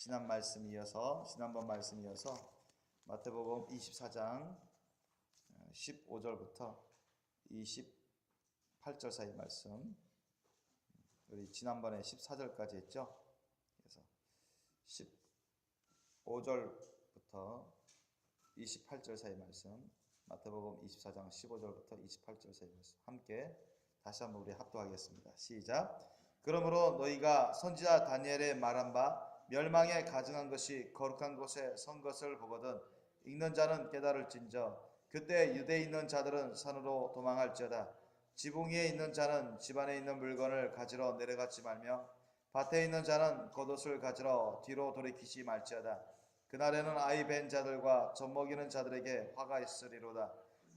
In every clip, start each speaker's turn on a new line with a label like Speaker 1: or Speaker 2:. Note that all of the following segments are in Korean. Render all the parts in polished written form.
Speaker 1: 지난번 말씀 이어서 마태복음 24장 15절부터 28절 사이 말씀, 우리 지난번에 14절까지 했죠. 그래서 15절부터 28절 사이 말씀, 마태복음 24장 15절부터 28절 사이 말씀 함께 다시 한번 우리 합독하겠습니다. 시작. 그러므로 너희가 선지자 다니엘의 말한 바 멸망에 가증한 것이 거룩한 곳에 선 것을 보거든 읽는 자는 깨달을진저 그때 유대에 있는 자들은 산으로 도망할지어다. 지붕 위에 있는 자는 집 안에 있는 물건을 가지러 내려가지 말며 밭에 있는 자는 겉옷을 가지러 뒤로 돌이키지 말지어다. 그날에는 아이 벤 자들과 젖 먹이는 자들에게 화가 있으리로다.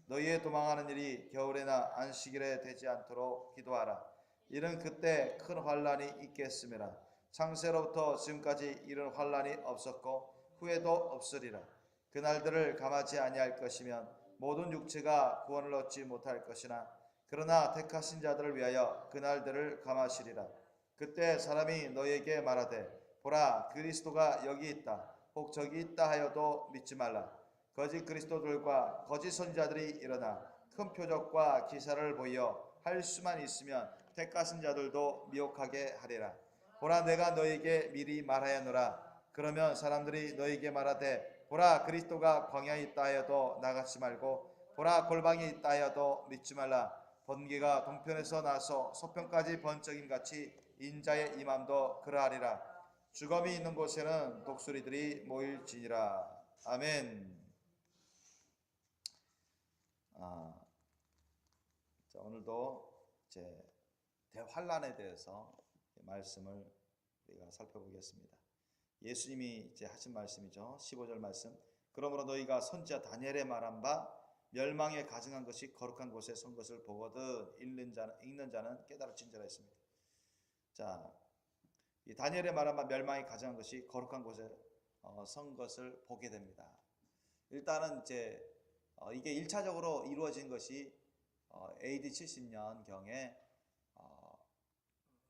Speaker 1: 너희의 도망하는 일이 겨울에나 안식일에 되지 않도록 기도하라. 이는 그때 큰 환란이 있겠음이라. 창세로부터 지금까지 이런 환란이 없었고 후에도 없으리라. 그날들을 감하지 아니할 것이면 모든 육체가 구원을 얻지 못할 것이나 그러나 택하신 자들을 위하여 그날들을 감하시리라. 그때 사람이 너희에게 말하되 보라 그리스도가 여기 있다 혹 저기 있다 하여도 믿지 말라. 거짓 그리스도들과 거짓 선지자들이 일어나 큰 표적과 기사를 보여 할 수만 있으면 택하신 자들도 미혹하게 하리라. 보라 내가 너희에게 미리 말하였노라. 그러면 사람들이 너희에게 말하되 보라 그리스도가 광야에 있다 하여도 나가지 말고 보라 골방에 있다 하여도 믿지 말라. 번개가 동편에서 나서 서편까지 번쩍임같이 인자의 임함도 그러하리라. 주검이 있는 곳에는 독수리들이 모일지니라. 아멘. 자, 오늘도 이제 대환란에 대해서 말씀을 우리가 살펴보겠습니다. 예수님이 이제 하신 말씀이죠. 15절 말씀. 그러므로 너희가 선지자 다니엘의 말한 바 멸망에 가증한 것이 거룩한 곳에 선 것을 보거든 읽는 자는 깨달을진저라 했습니다. 자, 이 다니엘의 말한 바 멸망에 가증한 것이 거룩한 곳에 선 것을 보게 됩니다. 일단은 이제 이게 1차적으로 이루어진 것이 AD 70년경에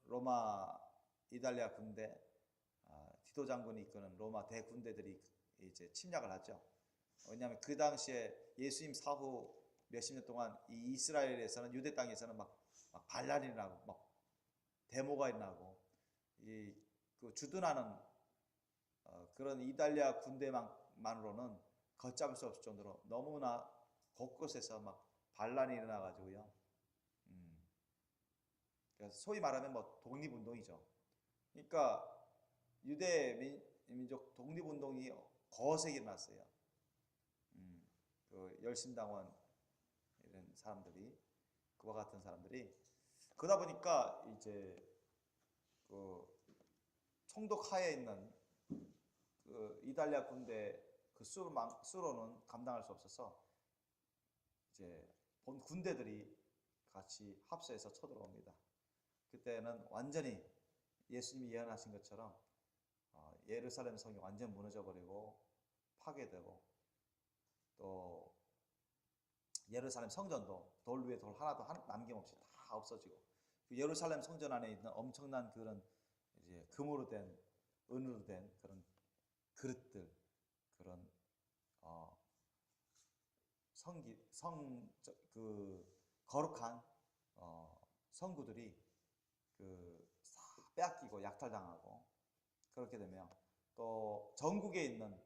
Speaker 1: 로마 이탈리아 군대 디도 장군이 이끄는 로마 대군대들이 이제 침략을 하죠. 왜냐하면 그 당시에 예수님 사후 몇십 년 동안 이 이스라엘에서는 유대 땅에서는 막 반란이 나고 막 데모가 일어나고 그 주둔하는 그런 이탈리아 군대만으로는 걷잡을 수 없을 정도로 너무나 곳곳에서 막 반란이 일어나가지고요. 그래서 소위 말하면 뭐 독립운동이죠. 그러니까 유대 민족 독립운동이 거세게 일어났어요. 그 열심당원 이런 사람들이 그와 같은 사람들이 그러다 보니까 이제 그 총독 하에 있는 그 이탈리아 군대 그 수로는 감당할 수 없어서 이제 본 군대들이 같이 합세해서 쳐들어옵니다. 그때는 완전히 예수님이 예언하신 것처럼 예루살렘 성이 완전 무너져 버리고 파괴되고 또 예루살렘 성전도 돌 위에 돌 하나도 남김없이 다 없어지고 그 예루살렘 성전 안에 있는 엄청난 그런 이제 금으로 된 은으로 된 그런 그릇들 그런 그 거룩한 성구들이 싹 빼앗기고 약탈당하고 그렇게 되면 또 전국에 있는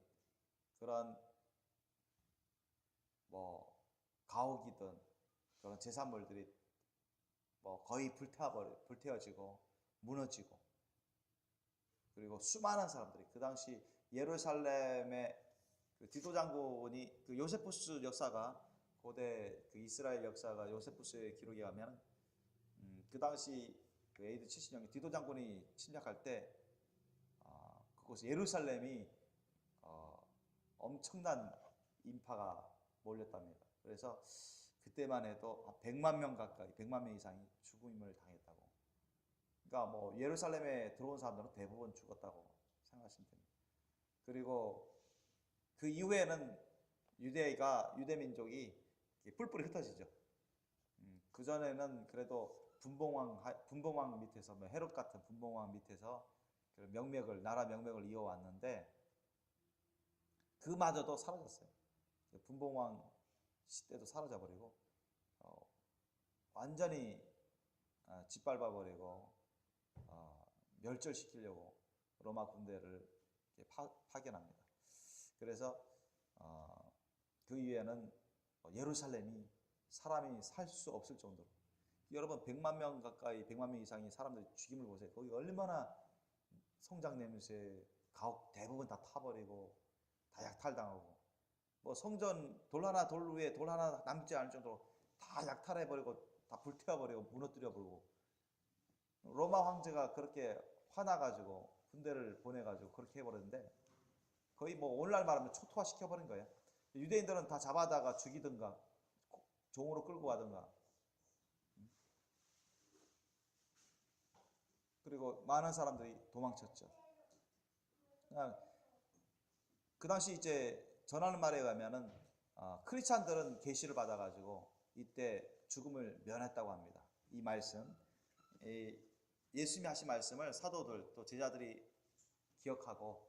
Speaker 1: 그런 뭐 가옥이든 그런 제산물들이 뭐 거의 불태워지고 무너지고 그리고 수많은 사람들이 그 당시 예루살렘의 그 디도 장군이 그 요세푸스 역사가 고대 그 이스라엘 역사가 요세푸스의 기록에 가면 그 당시 그 AD 70년에 디도 장군이 침략할 때 그곳 예루살렘이 엄청난 인파가 몰렸답니다. 그래서 그때만 해도 100만 명 가까이 100만 명 이상이 죽음을 당했다고. 그러니까 뭐 예루살렘에 들어온 사람들은 대부분 죽었다고 생각하시면 됩니다. 그리고 그 이후에는 유대 민족이 뿔뿔이 흩어지죠. 그 전에는 그래도 분봉왕 밑에서 뭐 헤롯 같은 분봉왕 밑에서 명맥을 나라 명맥을 이어왔는데 그마저도 사라졌어요. 분봉왕 시대도 사라져버리고 완전히 짓밟아버리고 멸절시키려고 로마 군대를 파견합니다. 그래서 그 이후에는 예루살렘이 사람이 살 수 없을 정도로 여러분 100만 명 가까이 100만 명 이상의 사람들이 죽임을 보세요. 거기 얼마나 성장 냄새 가옥 대부분 다 타버리고 다 약탈당하고 뭐 성전 돌 위에 돌 하나 남지 않을 정도로 다 약탈해버리고 다 불태워버리고 무너뜨려버리고 로마 황제가 그렇게 화나가지고 군대를 보내가지고 그렇게 해버렸는데 거의 뭐 오늘날 말하면 초토화 시켜버린 거예요. 유대인들은 다 잡아다가 죽이든가 종으로 끌고 가든가 그리고 많은 사람들이 도망쳤죠. 그 당시 이제 전하는 말에 의하면은 크리스찬들은 계시를 받아가지고 이때 죽음을 면했다고 합니다. 이 말씀, 예수님이 하신 말씀을 사도들 또 제자들이 기억하고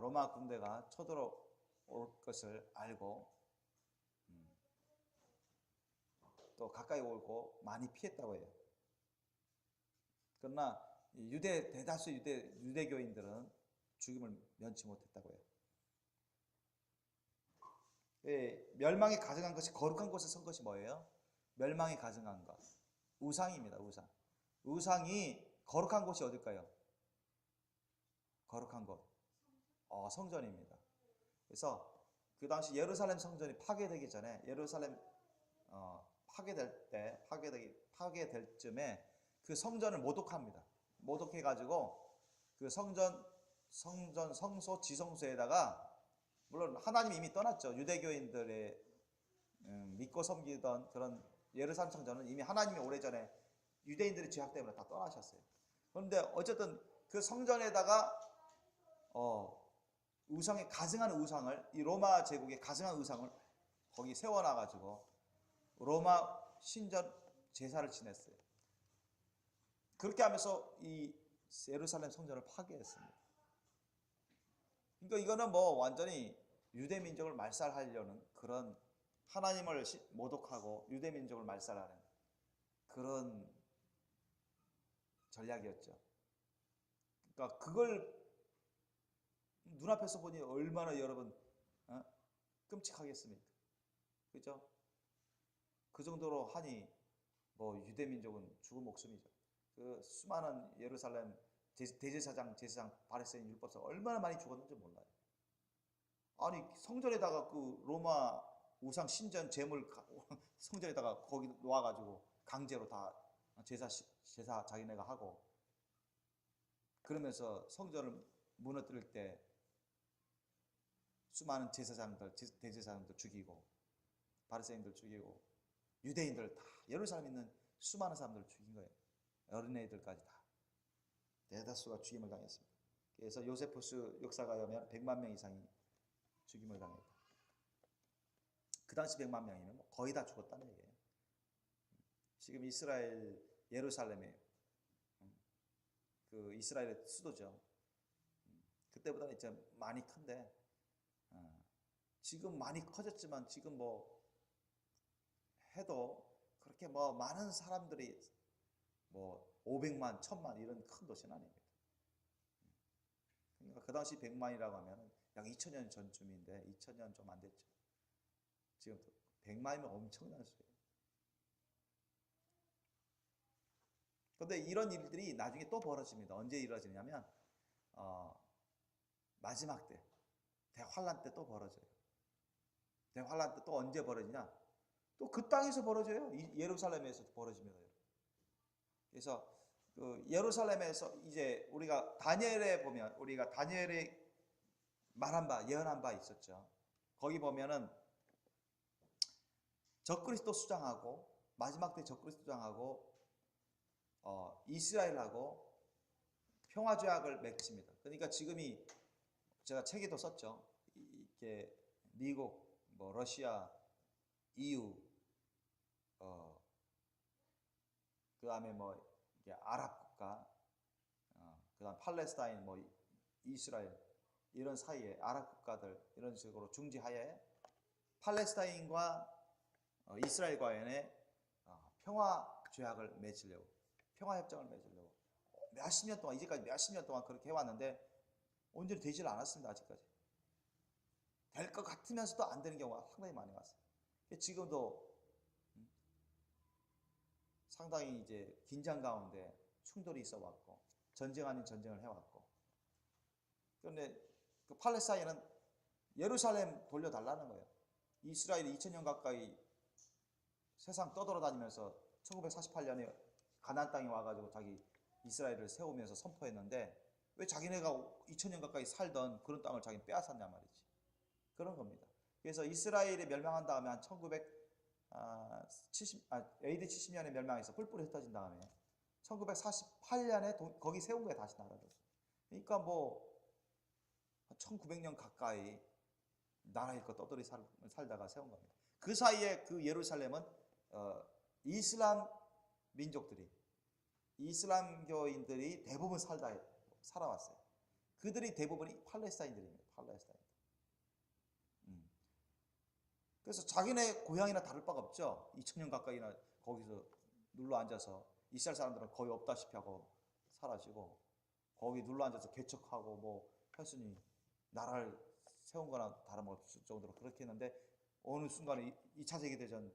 Speaker 1: 로마 군대가 쳐들어올 것을 알고 또 가까이 오고 많이 피했다고 해요. 그러나 대다수 유대교인들은 죽임을 면치 못했다고 해요. 멸망이 가증한 것이 거룩한 곳에 선 것이 뭐예요? 멸망이 가증한 것. 우상입니다. 우상. 우상이 거룩한 곳이 어딜까요? 거룩한 곳. 성전입니다. 그래서 그 당시 예루살렘 성전이 파괴되기 전에 예루살렘 파괴될 쯤에 그 성전을 모독합니다. 모독해가지고 그 성소 지성소에다가 물론 하나님이 이미 떠났죠. 유대교인들의 믿고 섬기던 그런 예루살렘 성전은 이미 하나님이 오래전에 유대인들의 죄악 때문에 다 떠나셨어요. 그런데 어쨌든 그 성전에다가 우상에 가증하는 우상을 이 로마 제국에 가증한 우상을 거기 세워놔가지고 로마 신전 제사를 지냈어요. 그렇게 하면서 이 예루살렘 성전을 파괴했습니다. 그러니까 이거는 뭐 완전히 유대 민족을 말살하려는 그런 하나님을 모독하고 유대 민족을 말살하는 그런 전략이었죠. 그러니까 그걸 눈앞에서 보니 얼마나 여러분 끔찍하겠습니까? 그죠? 그 정도로 하니 뭐 유대 민족은 죽은 목숨이죠. 그 수많은 예루살렘 대제사장, 제사장, 바리새인, 율법사 얼마나 많이 죽었는지 몰라요. 아니 성전에다가 그 로마 우상 신전 제물 성전에다가 거기 놓아가지고 강제로 다 제사 자기네가 하고 그러면서 성전을 무너뜨릴 때 수많은 제사장들, 대제사장들 죽이고 바리새인들 죽이고 유대인들 다 예루살렘에 있는 수많은 사람들을 죽인 거예요. 어린애들까지 다 대다수가 죽임을 당했습니다. 그래서 요세푸스 역사가에 보면 100만 명 이상이 죽임을 당했다. 그 당시 100만 명이면 거의 다 죽었다는 얘기예요. 지금 이스라엘 예루살렘에 그 이스라엘의 수도죠. 그때보다는 이제 많이 큰데 지금 많이 커졌지만 지금 뭐 해도 그렇게 뭐 많은 사람들이 뭐 500만, 1000만 이런 큰 도시는 아닙니다. 그러니까 그 당시 100만이라고 하면 약 2000년 전쯤인데 2000년 좀 안 됐죠. 지금 100만이면 엄청난 수예요. 그런데 이런 일들이 나중에 또 벌어집니다. 언제 이루어지냐면 마지막 때 대환란 때 또 벌어져요. 대환란 때 또 언제 벌어지냐? 또 그 땅에서 벌어져요. 예루살렘에서 벌어집니다. 그래서 그 예루살렘에서 이제 우리가 다니엘에 보면 우리가 다니엘이 말한 바 예언한 바 있었죠. 거기 보면은 적그리스도 수장하고 마지막 때 적그리스도 수장하고 이스라엘하고 평화 조약을 맺습니다. 그러니까 지금이 제가 책에도 썼죠. 이렇게 미국, 뭐 러시아, EU, 그 다음에 뭐 아랍 국가, 그다음 팔레스타인, 뭐 이스라엘 이런 사이에 아랍 국가들 이런 식으로 중지하에 팔레스타인과 이스라엘 과연의 평화 조약을 맺으려고, 평화 협정을 맺으려고 몇십 년 동안, 이제까지 몇십 년 동안 그렇게 해왔는데 온전히 되질 않았습니다. 아직까지 될 것 같으면서도 안 되는 경우가 상당히 많이 왔어요. 지금도 상당히 이제 긴장 가운데 충돌이 있어 왔고, 전쟁 아닌 전쟁을 해왔고, 그런데 그 팔레스타인은 예루살렘 돌려달라는 거예요. 이스라엘이 2000년 가까이 세상 떠돌아다니면서 1948년에 가나안 땅에 와가지고 자기 이스라엘을 세우면서 선포했는데 왜 자기네가 2000년 가까이 살던 그런 땅을 자기는 빼앗았냐 말이지. 그런 겁니다. 그래서 이스라엘이 멸망한 다음에 한 AD 70년에 멸망해서 뿔뿔이 흩어진 다음에 1948년에 거기 세운 거예요. 다시 나라를. 그러니까 뭐 1900년 가까이 나라 잃고 떠돌이 살다가 세운 겁니다. 그 사이에 그 예루살렘은 이슬람 민족들이, 이슬람교인들이 대부분 살아왔어요. 그들이 대부분이 팔레스타인들입니다. 팔레스타인. 그래서 자기네 고향이나 다를 바가 없죠. 2000년 가까이나 거기서 눌러 앉아서 이스라엘 사람들은 거의 없다시피 하고 사라지고 거기 눌러 앉아서 개척하고 뭐 했으니 나라를 세운 거나 다름없을 정도로 그렇게 했는데 어느 순간에 2차 세계대전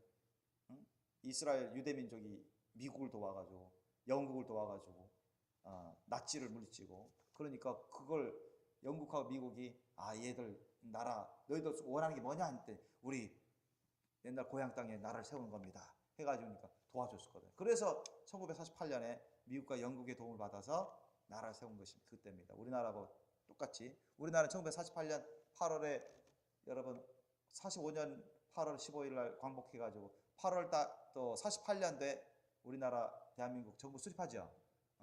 Speaker 1: 이스라엘 유대민족이 미국을 도와가지고 영국을 도와가지고 나치를 물리치고, 그러니까 그걸 영국하고 미국이 얘들 나라 너희들 원하는 게 뭐냐 했는데 우리 옛날 고향 땅에 나라를 세우는 겁니다 해가지고 도와줬었거든요. 그래서 1948년에 미국과 영국의 도움을 받아서 나라를 세운 것이 그때입니다. 우리나라하고 똑같이 우리나라는 1948년 8월에 여러분 45년 8월 15일 날 광복해가지고 8월 또 48년도에 우리나라 대한민국 정부 수립하죠.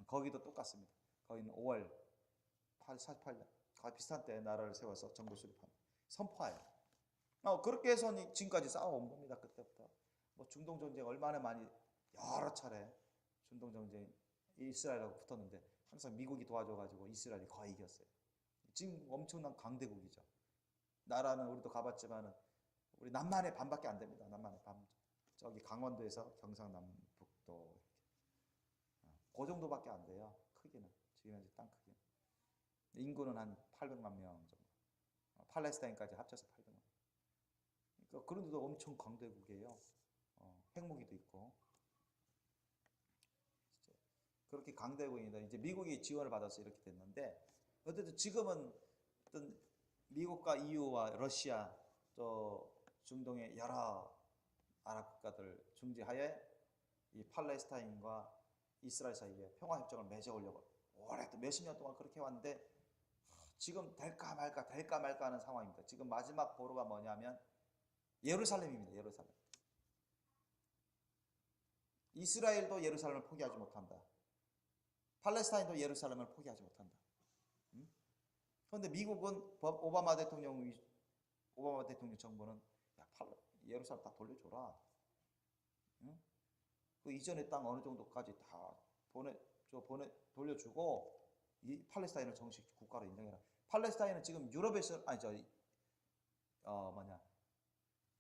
Speaker 1: 거기도 똑같습니다. 거기는 5월 48년 거의 비슷한 때 나라를 세워서 정부 수립합니다. 선포하여. 그렇게 해서 지금까지 싸워온 겁니다. 그때부터. 뭐 중동 전쟁 얼마나 많이 여러 차례 중동 전쟁 이스라엘하고 붙었는데 항상 미국이 도와줘가지고 이스라엘이 거의 이겼어요. 지금 엄청난 강대국이죠. 나라는 우리도 가봤지만은 우리 남만의 반밖에 안 됩니다. 남만의 반. 저기 강원도에서 경상남북도 그 정도밖에 안 돼요. 크기는 지금 현재 땅 크기는. 인구는 한 800만 명 정도. 팔레스타인까지 합쳐서 800만. 그러니까 그런데도 엄청 강대국이에요. 핵무기도 있고. 그렇게 강대국인데 이제 미국이 지원을 받아서 이렇게 됐는데 어쨌든 지금은 어떤 미국과 EU와 러시아 또 중동의 여러 아랍 국가들 중지하에 이 팔레스타인과 이스라엘 사이에 평화협정을 맺어오려고 오랫동안 몇십 년 동안 그렇게 해왔는데 지금 될까 말까 될까 말까 하는 상황입니다. 지금 마지막 보루가 뭐냐면 예루살렘입니다. 예루살렘. 이스라엘도 예루살렘을 포기하지 못한다. 팔레스타인도 예루살렘을 포기하지 못한다. 그런데 미국은 오바마 대통령 정부는 예루살렘 다 돌려줘라. 그 이전의 땅 어느 정도까지 다 돌려주고 이 팔레스타인을 정식 국가로 인정해라. 팔레스타인은 지금 유럽에서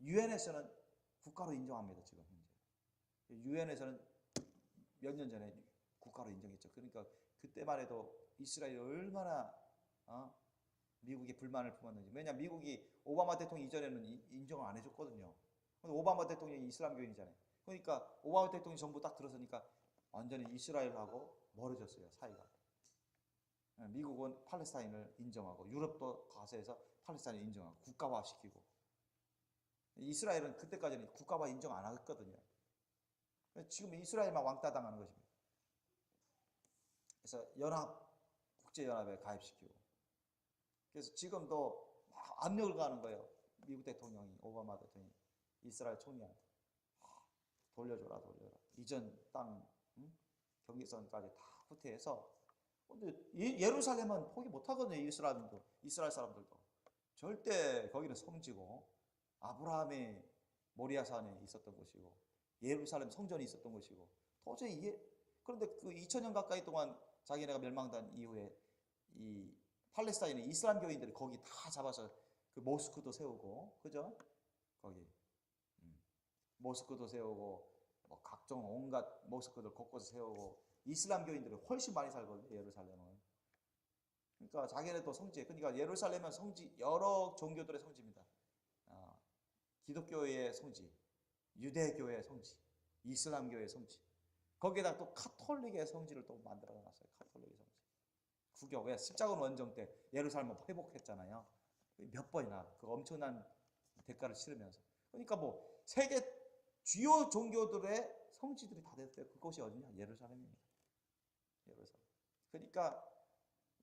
Speaker 1: 유엔에서는 국가로 인정합니다. 지금 현재 유엔에서는 몇 년 전에 국가로 인정했죠. 그러니까 그때만 해도 이스라엘이 얼마나 미국이 불만을 품었는지. 왜냐하면 미국이 오바마 대통령 이전에는 인정을 안 해줬거든요. 오바마 대통령이 이슬람교인이잖아요. 그러니까 오바마 대통령 정부 딱 들어서니까 완전히 이스라엘하고 멀어졌어요. 사이가. 미국은 팔레스타인을 인정하고 유럽도 가세해서 팔레스타인을 인정하고 국가화시키고, 이스라엘은 그때까지는 국가화 인정 안 했거든요. 지금 이스라엘만 왕따 당하는 것입니다. 그래서 국제연합에 가입시키고, 그래서 지금도 막 압력을 가하는 거예요. 미국 대통령이, 오바마 대통령이 이스라엘 총리한테 돌려줘라. 이전 땅 경계선까지 다 후퇴해서. 근데 예루살렘은 포기 못하거든요. 이스라엘 사람들도 절대. 거기는 성지고 아브라함의 모리아산에 있었던 곳이고 예루살렘 성전이 있었던 곳이고 도저히 그런데 그 2000년 가까이 동안 자기네가 멸망한 이후에 이 팔레스타인의 이슬람 교인들이 거기 다 잡아서 그 모스크도 세우고, 그죠? 거기 모스크도 세우고 뭐 각종 온갖 모스크들 곳곳에 세우고 이슬람 교인들이 훨씬 많이 살거든요, 예루살렘은. 그러니까 자기네도 성지, 그러니까 예루살렘은 성지, 여러 종교들의 성지입니다. 기독교의 성지, 유대교의 성지, 이슬람교의 성지. 거기에다 또 카톨릭의 성지를 또 만들어 놨어요. 카톨릭의 성지. 국교. 왜? 십자군 원정 때 예루살렘을 회복했잖아요. 몇 번이나 그 엄청난 대가를 치르면서. 그러니까 뭐 세계 주요 종교들의 성지들이 다 됐어요. 그곳이 어디냐? 예루살렘입니다. 예루살렘. 그러니까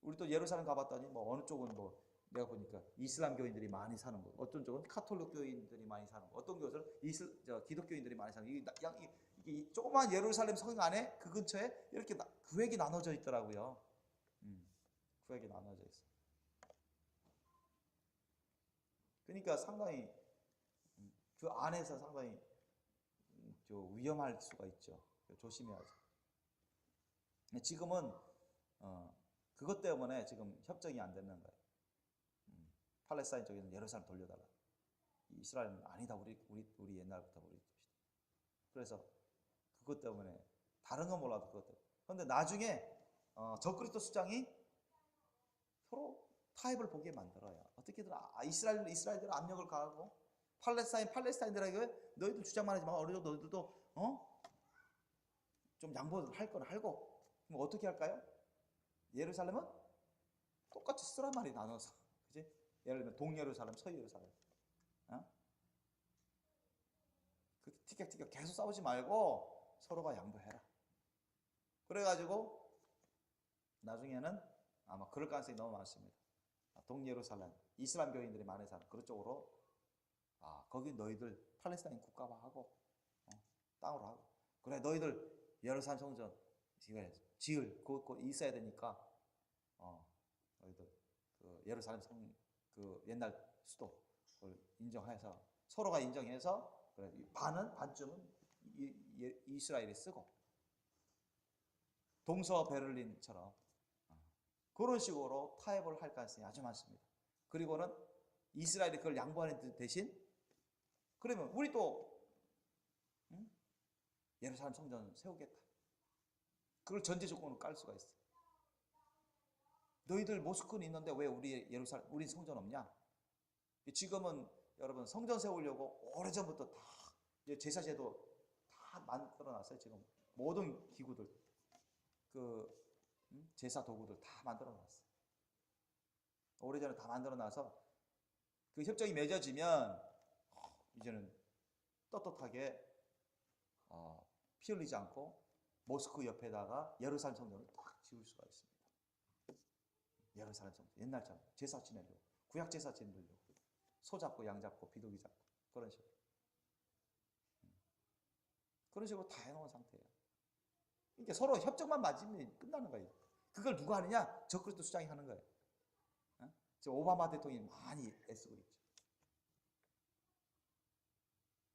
Speaker 1: 우리 또 예루살렘 가봤더니 뭐 어느 쪽은 뭐 내가 보니까 이슬람 교인들이 많이 사는 곳, 어떤 쪽은 카톨릭 교인들이 많이 사는 곳, 어떤 곳은 기독교인들이 많이 사는 곳. 이 조그만 예루살렘 성 안에 그 근처에 이렇게 구획이 나눠져 있더라고요. 구획이 나눠져 있어. 그러니까 상당히 그 안에서 상당히 위험할 수가 있죠. 조심해야죠. 지금은 그것 때문에 지금 협정이 안 되는 거예요. 팔레스타인 쪽에는 예루살렘 돌려달라. 이스라엘은 아니다. 우리 옛날부터 우리 뜻이다. 그래서 그것 때문에 다른 건 몰라도 그것 때문에. 그런데 나중에 적그리스도 수장이 서로 타협을 보게 만들어요. 어떻게든 이스라엘들 압력을 가하고 팔레스타인들에게 너희들 주장만 하지 마. 어느 정도 너희들도 좀 양보를 할 건 하고. 그럼 어떻게 할까요? 예루살렘은 똑같이 쓰라말이 나눠서, 그지? 예를 들면 동예루살렘, 서예루살렘. 그 티격태격 계속 싸우지 말고 서로가 양보해라. 그래가지고 나중에는 아마 그럴 가능성이 너무 많습니다. 동예루살렘, 이슬람 교인들이 많이 사는 그쪽으로 거기 너희들 팔레스타인 국가화하고 땅으로 하고, 그래 너희들 예루살렘 성전 곧 있어야 되니까 너희들 그 예루살렘 그 옛날 수도 그걸 인정해서 서로가 인정해서, 그래 반쯤은 이스라엘이 쓰고, 동서 베를린처럼 그런 식으로 타협을 할 가능성이 아주 많습니다. 그리고는 이스라엘이 그걸 양보하는 대신, 그러면 우리도 예루살렘 성전 세우겠다. 그걸 전제 조건으로 깔 수가 있어. 너희들 모스크는 있는데 왜 우리 성전 없냐? 지금은 여러분 성전 세우려고 오래전부터 다 제사제도 다 만들어놨어요. 지금 모든 기구들, 그 제사 도구들 다 만들어놨어. 오래전에 다 만들어놔서 그 협정이 맺어지면 이제는 떳떳하게 피 흘리지 않고 모스크 옆에다가 예루살렘 성전을 딱 지을 수가 있습니다. 예루살렘 성전 옛날처럼 제사 지내려고, 구약 제사 지내려고, 소 잡고 양 잡고 비둘기 잡고 그런 식으로 다 해놓은 상태예요. 그러니까 서로 협정만 맞으면 끝나는 거예요. 그걸 누가 하느냐? 적그리스도 수장이 하는 거예요. 지금 오바마 대통령이 많이 애쓰고 있죠.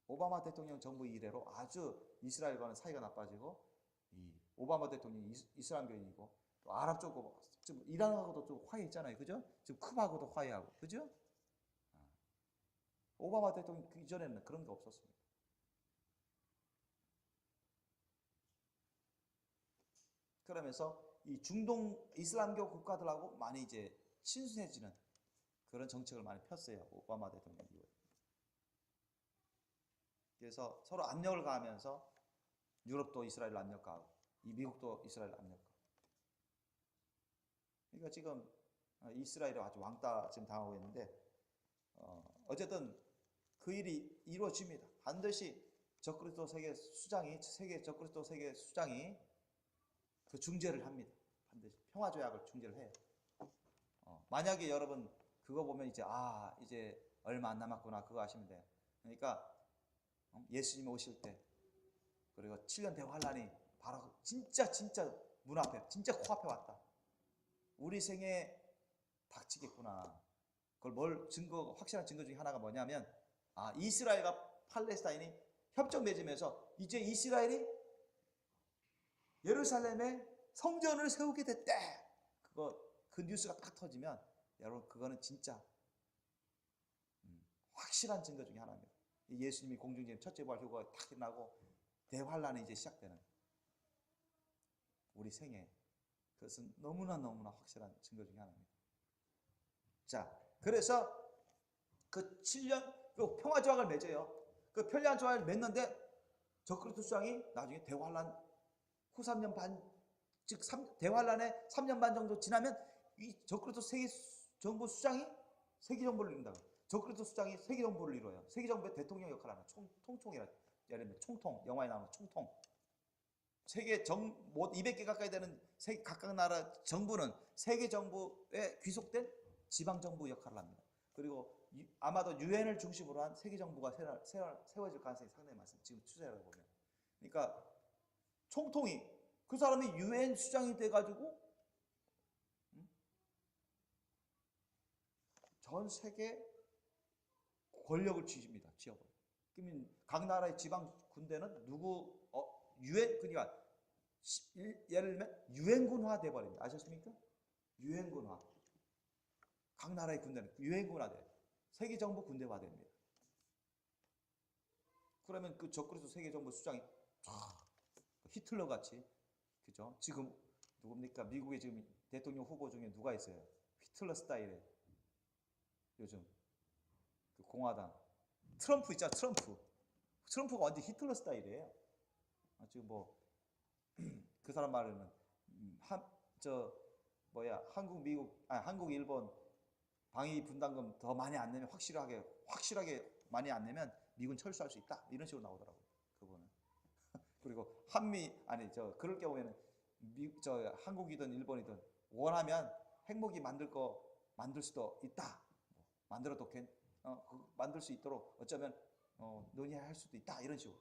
Speaker 1: 오바마 대통령 정부 이래로 아주 이스라엘과는 사이가 나빠지고, 이 오바마 대통령이 이슬람교인이고 또 아랍 쪽하고 좀 이란하고도 좀 화해했잖아요. 그죠? 지금 쿱하고도 화해하고, 그죠? 오바마 대통령 그 이전에는 그런 게 없었습니다. 그러면서 이 중동 이슬람교 국가들하고 많이 이제 친순해지는 그런 정책을 많이 폈어요. 오바마 대통령 이후에. 그래서 서로 압력을 가하면서 유럽도 이스라엘 압력 가하고, 이 미국도 이스라엘 압력 가하고. 그러니까 지금 이스라엘이 아주 왕따 지금 당하고 있는데, 어쨌든 그 일이 이루어집니다. 반드시 세계 적그리스도 세계 수장이 그 중재를 합니다. 반드시 평화조약을 중재를 해요. 만약에 여러분 그거 보면 이제 얼마 안 남았구나 그거 아시면 돼요. 그러니까 예수님 오실 때, 그리고 7년 대환란이 바로 진짜 문 앞에, 진짜 코앞에 왔다. 우리 생에 닥치겠구나. 그걸 확실한 증거 중에 하나가 뭐냐면, 이스라엘과 팔레스타인이 협정 맺으면서 이제 이스라엘이 예루살렘에 성전을 세우게 됐대. 그 뉴스가 딱 터지면 여러분 그거는 진짜 확실한 증거 중에 하나입니다. 예수님이 공중전의 첫째 부활 효과가 딱 일어나고 대환란이 이제 시작되는 우리 생애, 그것은 너무나 확실한 증거 중에 하나입니다. 자, 그래서 그 7년 그 평화 조약을 맺어요. 그 평화 조약을 맺는데 적그리스도 수장이 나중에 대환란 후 3년 반, 즉 대환란의 3년 반 정도 지나면 이 적그리스도 세계 정부 수장이 세계 정부를 이룬다. 적그리스도 수장이 세계 정부를 이뤄요. 세계 정부의 대통령 역할을 하는 통총이라, 예를 들면 총통, 영화에 나오는 총통. 세계 200개 가까이 되는 각각 나라 정부는 세계 정부에 귀속된 지방 정부 역할을 합니다. 그리고 아마도 유엔을 중심으로 한 세계 정부가 세워질 가능성이 상당히 많습니다. 지금 추세를 보면. 그러니까 총통이, 그 사람이 유엔 수장이 돼가지고 전 세계 권력을 쥐집니다. 쥐어버려. 그러면 각 나라의 지방 군대는 유엔, 그러니까 예를 들면 유엔군화 돼버립니다. 아셨습니까? 유엔군화. 각 나라의 군대는 유엔군화 돼. 세계 정부 군대화 됩니다. 그러면 그 적그리스도 세계 정부 수장이 히틀러 같이, 그죠? 지금 누굽니까? 미국의 지금 대통령 후보 중에 누가 있어요? 히틀러 스타일의 요즘 그 공화당 트럼프 있잖아. 트럼프가 완전 히틀러 스타일이에요. 지금 뭐 그 사람 말에는 한국 일본 방위 분담금 더 많이 안 내면, 확실하게 많이 안 내면 미군 철수할 수 있다, 이런 식으로 나오더라고요, 그분은. 그리고 그럴 경우에는 한국이든 일본이든 원하면 핵무기 만들 수도 있다, 만들어도 만들 수 있도록 어쩌면 논의할 수도 있다, 이런 식으로.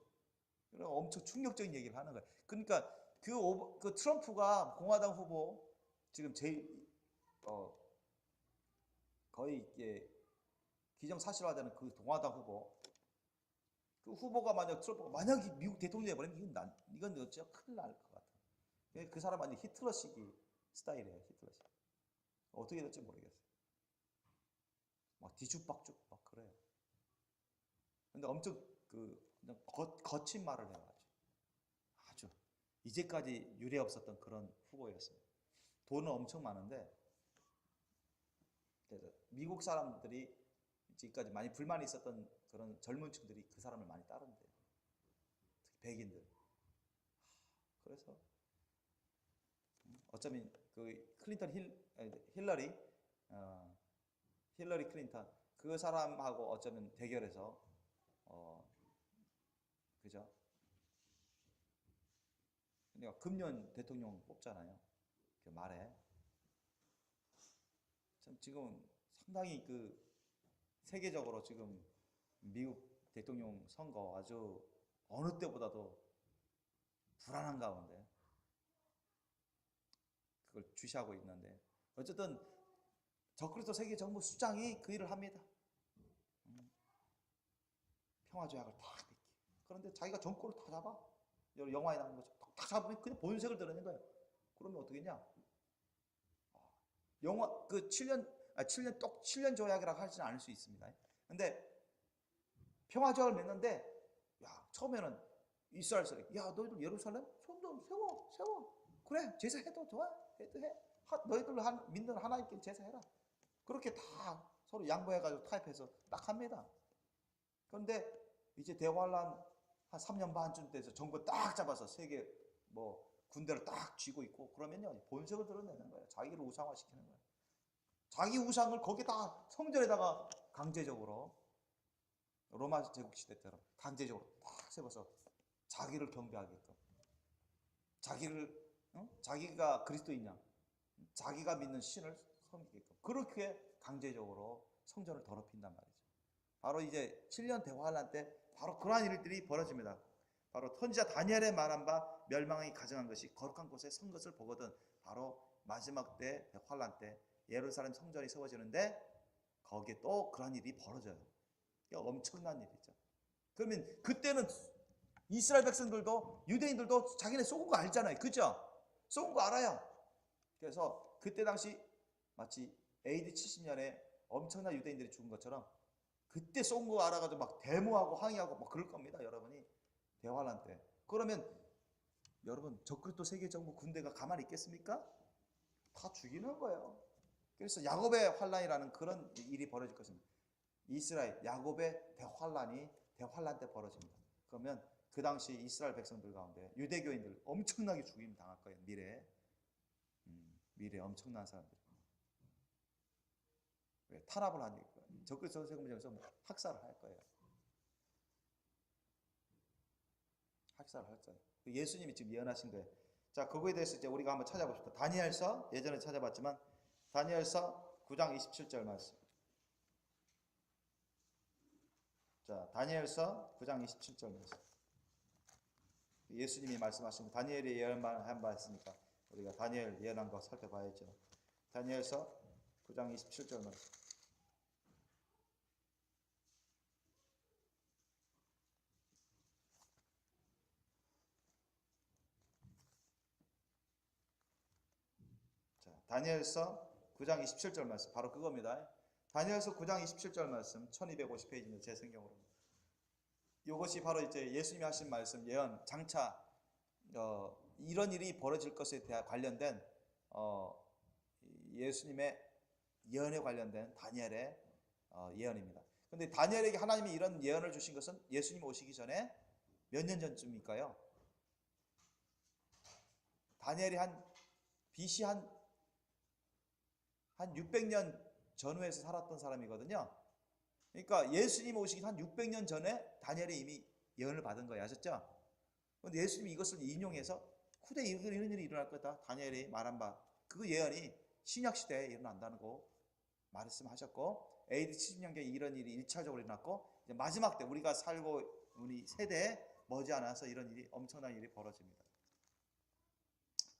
Speaker 1: 엄청 충격적인 얘기를 하는 거예요. 그러니까 그 트럼프가 공화당 후보 지금 제일 거의 기정사실화되는 그 공화당 후보, 그 후보가 트럼프가 만약에 미국 대통령이 되버리면 이건 어째 큰일 날 것 같아. 그 사람 완전 히틀러식 스타일이에요. 히틀러식. 어떻게 될지 모르겠어요. 막 뒤죽박죽 막 그래요. 근데 엄청 거친 말을 해가지고 아주 이제까지 유례 없었던 그런 후보였어요. 돈은 엄청 많은데, 그래서 미국 사람들이 지금까지 많이 불만이 있었던 그런 젊은 층들이 그 사람을 많이 따른대요. 특히 백인들. 그래서 어쩌면 그 힐러리 클린턴 그 사람하고 어쩌면 대결해서 그죠? 그러니까 금년 대통령 뽑잖아요. 그 말에 참 지금 상당히 그 세계적으로 지금 미국 대통령 선거 아주 어느 때보다도 불안한 가운데 그걸 주시하고 있는데, 어쨌든 적그리스도 세계 정부 수장이 그 일을 합니다. 평화조약을 딱 맺기. 그런데 자기가 정권을 다 잡아. 영화에 나오는 것처럼 딱 잡으면 그냥 본색을 드러낸 거예요. 그러면 어떻게냐? 그 7년 조약이라고 하지는 않을 수 있습니다. 근데 평화조약을 맺는데, 처음에는 이스라엘 사람이, 너희들 예루살렘 손좀 세워. 그래, 제사해도 좋아. 해도 해. 너희들 믿는 하나님께 제사해라. 그렇게 다 서로 양보해가지고 타협해서 딱 합니다. 그런데 이제 대환란 한 3년 반쯤 돼서 정부 딱 잡아서 세계 군대를 딱 쥐고 있고, 그러면요 본색을 드러내는 거예요. 자기를 우상화시키는 거예요. 자기 우상을 거기다 성전에다가 강제적으로 로마 제국 시대 때처럼 강제적으로 딱 세워서 자기를 경배하게끔, 자기가 그리스도인이냐, 자기가 믿는 신을 섬기게끔 그렇게 강제적으로 성전을 더럽힌단 말이죠. 바로 이제 7년 대환란 때 바로 그러한 일들이 벌어집니다. 바로 선지자 다니엘의 말한 바 멸망이 가증한 것이 거룩한 곳에 선 것을 보거든, 바로 마지막 때 환란 때 예루살렘 성전이 세워지는데 거기에 또 그런 일이 벌어져요. 엄청난 일이죠. 그러면 그때는 이스라엘 백성들도 유대인들도 자기네 속은 거 알잖아요. 그죠? 쏜 거 알아요. 그래서 그때 당시 마치 AD 70년에 엄청난 유대인들이 죽은 것처럼 그때 쏜 거 알아가지고 막 데모하고 항의하고 막 그럴 겁니다. 여러분이 대환란 때. 그러면 여러분 적그리스도 세계 정부 군대가 가만히 있겠습니까? 다 죽이는 거예요. 그래서 야곱의 환란이라는 그런 일이 벌어질 것입니다. 이스라엘 야곱의 대환란 때 벌어집니다. 그러면 그 당시 이스라엘 백성들 가운데 유대교인들 엄청나게 죽임 당할 거예요. 미래 엄청난 사람들. 왜? 탄압을 하니까 적그리스도 세계에서 학살을 할 거예요. 학살을 할 거예요. 예수님이 지금 예언하신 거예요. 자, 그거에 대해서 이제 우리가 한번 찾아봅시다. 다니엘서 예전에 찾아봤지만 다니엘서 9장 27절 말씀. 자, 다니엘서 9장 27절 말씀. 예수님이 말씀하신 다니엘이 예언한 바 있으니까 우리가 다니엘 예언한 거 살펴봐야죠. 다니엘서 9장 27절 말씀. 자, 다니엘서 9장 27절 말씀 바로 그겁니다. 다니엘서 9장 27절 말씀 1250페이지입니다. 제 성경으로. 이것이 바로 이제 예수님이 하신 말씀 예언 장차 이런 일이 벌어질 것에 대한 관련된 예수님의 예언에 관련된 다니엘의 예언입니다. 그런데 다니엘에게 하나님이 이런 예언을 주신 것은 예수님 오시기 전에 몇 년 전쯤일까요? 다니엘이 BC 한 600년 전후에서 살았던 사람이거든요. 그러니까 예수님 오시기 한 600년 전에 다니엘이 이미 예언을 받은 거예요. 아셨죠? 그런데 예수님이 이것을 인용해서 후대에 이런 일이 일어날 거다. 다니엘이 말한 바 그 예언이 신약시대에 일어난다는 거 말씀하셨고 AD 70년경에 이런 일이 1차적으로 일어났고 이제 마지막 때 우리가 살고 우리 세대에 머지않아서 이런 일이 엄청난 일이 벌어집니다.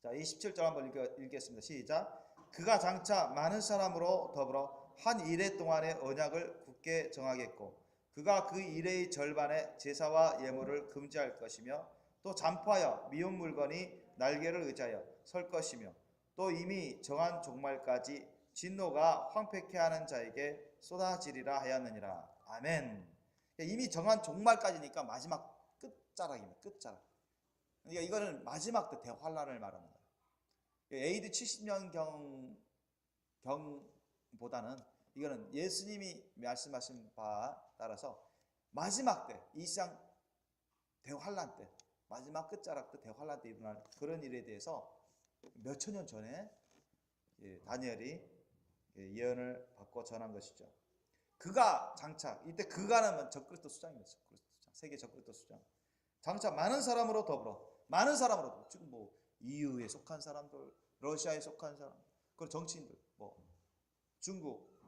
Speaker 1: 자, 27절 한번 읽겠습니다. 시작. 그가 장차 많은 사람으로 더불어 한 이레 동안의 언약을 굳게 정하겠고 그가 그 이레의 절반의 제사와 예물을 금지할 것이며 또 잠포하여 미운 물건이 날개를 의지하여 설 것이며 또 이미 정한 종말까지 진노가 황폐케 하는 자에게 쏟아지리라 하였느니라. 아멘. 이미 정한 종말까지니까 마지막 끝자락입니다. 끝자락. 그러니까 이거는 마지막 때 대환란을 말합니다. AD 70년 경보다는 이거는 예수님이 말씀하신 바에 따라서 마지막 때, 이 세상 대환란 때, 마지막 끝자락 때 대환란 때 일어날 그런 일에 대해서 몇천 년 전에 다니엘이 예언을 받고 전한 것이죠. 그가 장차, 이때 그가는 적그리스도 수장입니다. 세계 적그리스도 수장. 장차 많은 사람으로 더불어, 많은 사람으로, 지금 뭐 EU에 속한 사람들, 러시아에 속한 사람, 그리고 정치인들, 뭐 중국,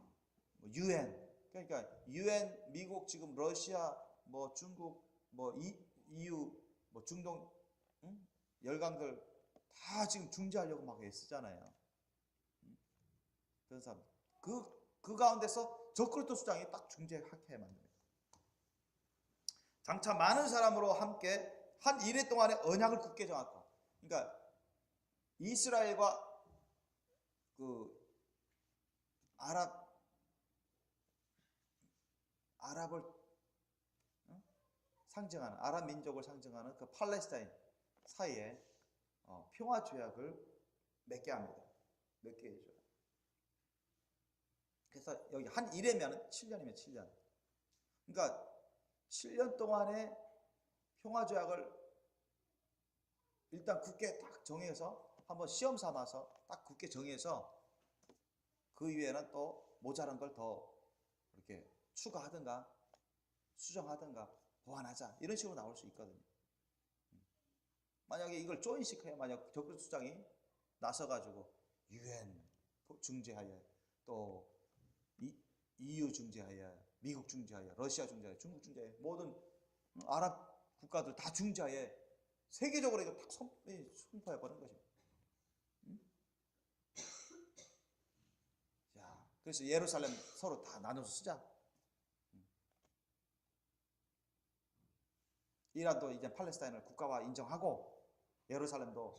Speaker 1: 뭐 UN, 그러니까 UN, 미국, 지금 러시아, 뭐 중국, 뭐 EU, 뭐 중동, 열강들 다 지금 중재하려고 막 애쓰잖아요. 그런 사람, 그 가운데서 적그리스도 수장이 딱 중재하게 만듭니다. 장차 많은 사람으로 함께 한 이래 동안의 언약을 굳게 정하고, 그러니까 이스라엘과 그 아랍을 상징하는 아랍 민족을 상징하는 그 팔레스타인 사이에 평화 조약을 맺게 합니다. 맺게 해줘요. 그래서 여기 한 일이면 7년이면 7년. 그러니까 7년 동안의 평화 조약을 일단 굳게 딱 정해서 한번 시험 삼아서 딱 굳게 정해서 그 이후에는 또 모자란 걸 더 이렇게 추가하든가 수정하든가 보완하자 이런 식으로 나올 수 있거든요. 만약에 이걸 조인식해야 만약 적그리스도 수장이 나서가지고 UN 중재하여 또 EU 중재하여 미국 중재하여 러시아 중재하여 중국 중재하여 모든 아랍 국가들 다 중재하여 세계적으로 이거 딱 선포해 버린 것입니다. 자, 그래서 예루살렘 서로 다 나눠서 쓰자. 이란도 이제 팔레스타인을 국가화 인정하고 예루살렘도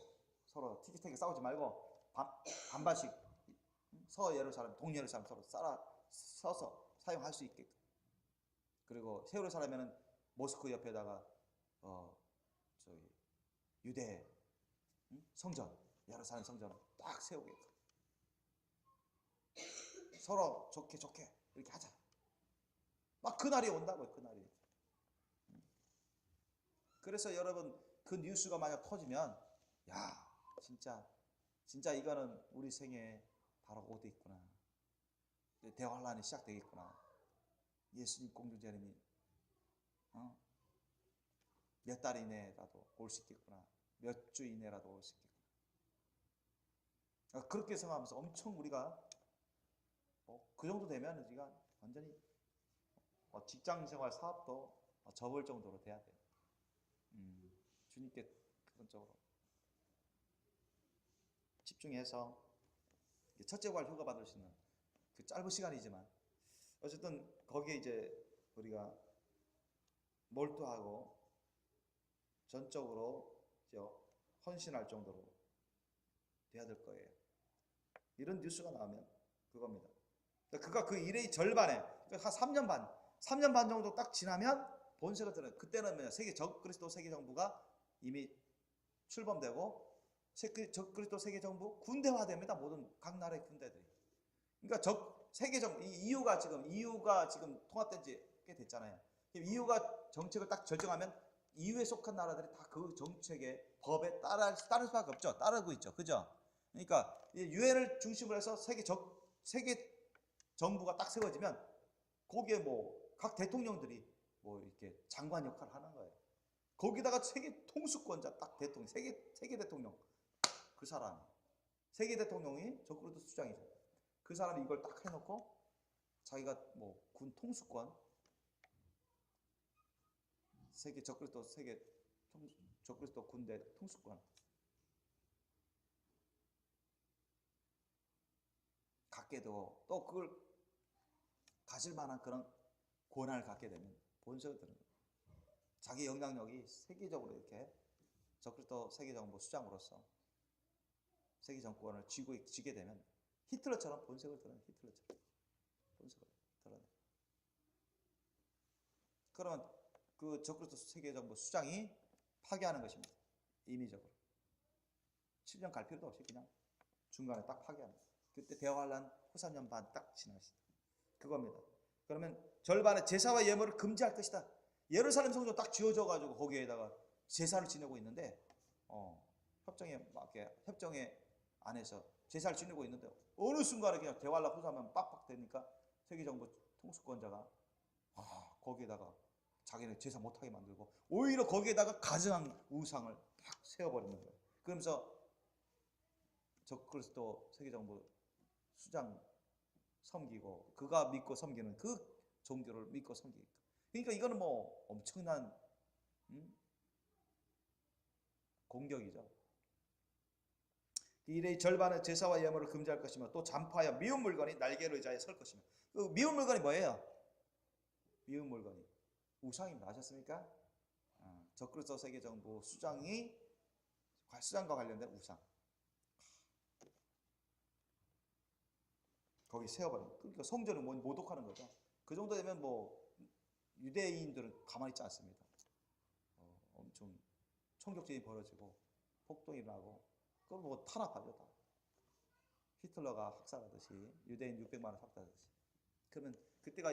Speaker 1: 서로 티격태격 싸우지 말고 반반씩 서예루살렘, 동예루살렘 서로 서서 사용할 수 있게끔. 그리고 세예루살렘에는 모스크 옆에다가 저기 유대 성전, 예루살렘 성전을 딱 세우게끔. 서로 좋게 이렇게 하자. 막 그날이 온다고요, 그날이. 그래서 여러분 그 뉴스가 만약 터지면 야 진짜 이거는 우리 생에 바로 오고 있구나. 대환란이 시작되겠구나. 예수님 공중재림이 몇 달 이내라도 올 수 있겠구나. 몇 주 이내라도 올 수 있겠구나. 그렇게 생각하면서 엄청 우리가 그 정도 되면 우리가 완전히 직장생활 사업도 접을 정도로 돼야 돼요. 주님께 근본적으로 집중해서 첫째 부활 휴가 받을 수 있는 그 짧은 시간이지만 어쨌든 거기에 이제 우리가 몰두하고 전적으로 헌신할 정도로 돼야 될 거예요. 이런 뉴스가 나오면 그겁니다. 그가 그 일의 절반에 한 3년 반 정도 딱 지나면 본세가 들어요. 그때는 그리스도 세계 정부가 이미 출범되고 그리스도 세계 정부 군대화됩니다. 모든 각 나라의 군대들이. 그러니까 세계 정부 EU가 지금 통합된 지 꽤 됐잖아요. EU가 정책을 딱 결정하면 EU에 속한 나라들이 다 그 정책의 법에 따를 수밖에 없죠. 따르고 있죠. 그죠? 그러니까 유엔을 중심으로 해서 세계 정부가 딱 세워지면 거기에 각 대통령들이 이렇게 장관 역할을 하는 거예요. 거기다가 세계 통수권자 딱 대통령, 세계 대통령 그 사람, 세계 대통령이 적그리스도 수장이죠. 그 사람이 이걸 딱 해놓고 자기가 군 통수권, 적그리스도 군대 통수권 갖게 되고 또 그걸 가질 만한 그런 권한을 갖게 되면 본세가 드는 거예요. 자기 영향력이 세계적으로 이렇게 적그리스도 세계정부 수장으로서 세계 정권을 쥐게 되면 히틀러처럼 본색을 드러내. 본색을 드러내. 그러면 그 적그리스도 세계정부 수장이 파괴하는 것입니다. 임의적으로. 7년 갈 필요도 없이 그냥 중간에 딱 파괴하는 거예요. 그때 대환란 후 3년 반 딱 지나시다. 그겁니다. 그러면 절반의 제사와 예물을 금지할 것이다. 예루살렘 성전 딱 지어져가지고 거기에다가 제사를 지내고 있는데 협정에 안에서 제사를 지내고 있는데 어느 순간에 그냥 대환란 후 3년 빡빡 되니까 세계정부 통수권자가 거기에다가 자기는 제사 못하게 만들고 오히려 거기에다가 가증한 우상을 딱 세워버리는 거예요. 그러면서 적그리스도 세계정부 수장 섬기고 그가 믿고 섬기는 그 종교를 믿고 섬기니까. 그러니까 이거는 엄청난 공격이죠. 일의 절반의 제사와 예물을 금지할 것이며 또 잔파하여 미운 물건이 날개로 의자에 설 것이며. 그 미운 물건이 뭐예요? 미운 물건이 우상입니다. 아셨습니까? 적그리스도 세계정부 수장과 관련된 우상. 거기 세워버리는 거예요. 그러니까 성전을 모독하는 거죠. 그 정도 되면 유대인들은 가만히 있지 않습니다. 엄청 총격전이 벌어지고 폭동이 나고 그걸 탄압하죠. 다. 히틀러가 학살하듯이 유대인 600만 원 삭달하듯이. 그러면 그때가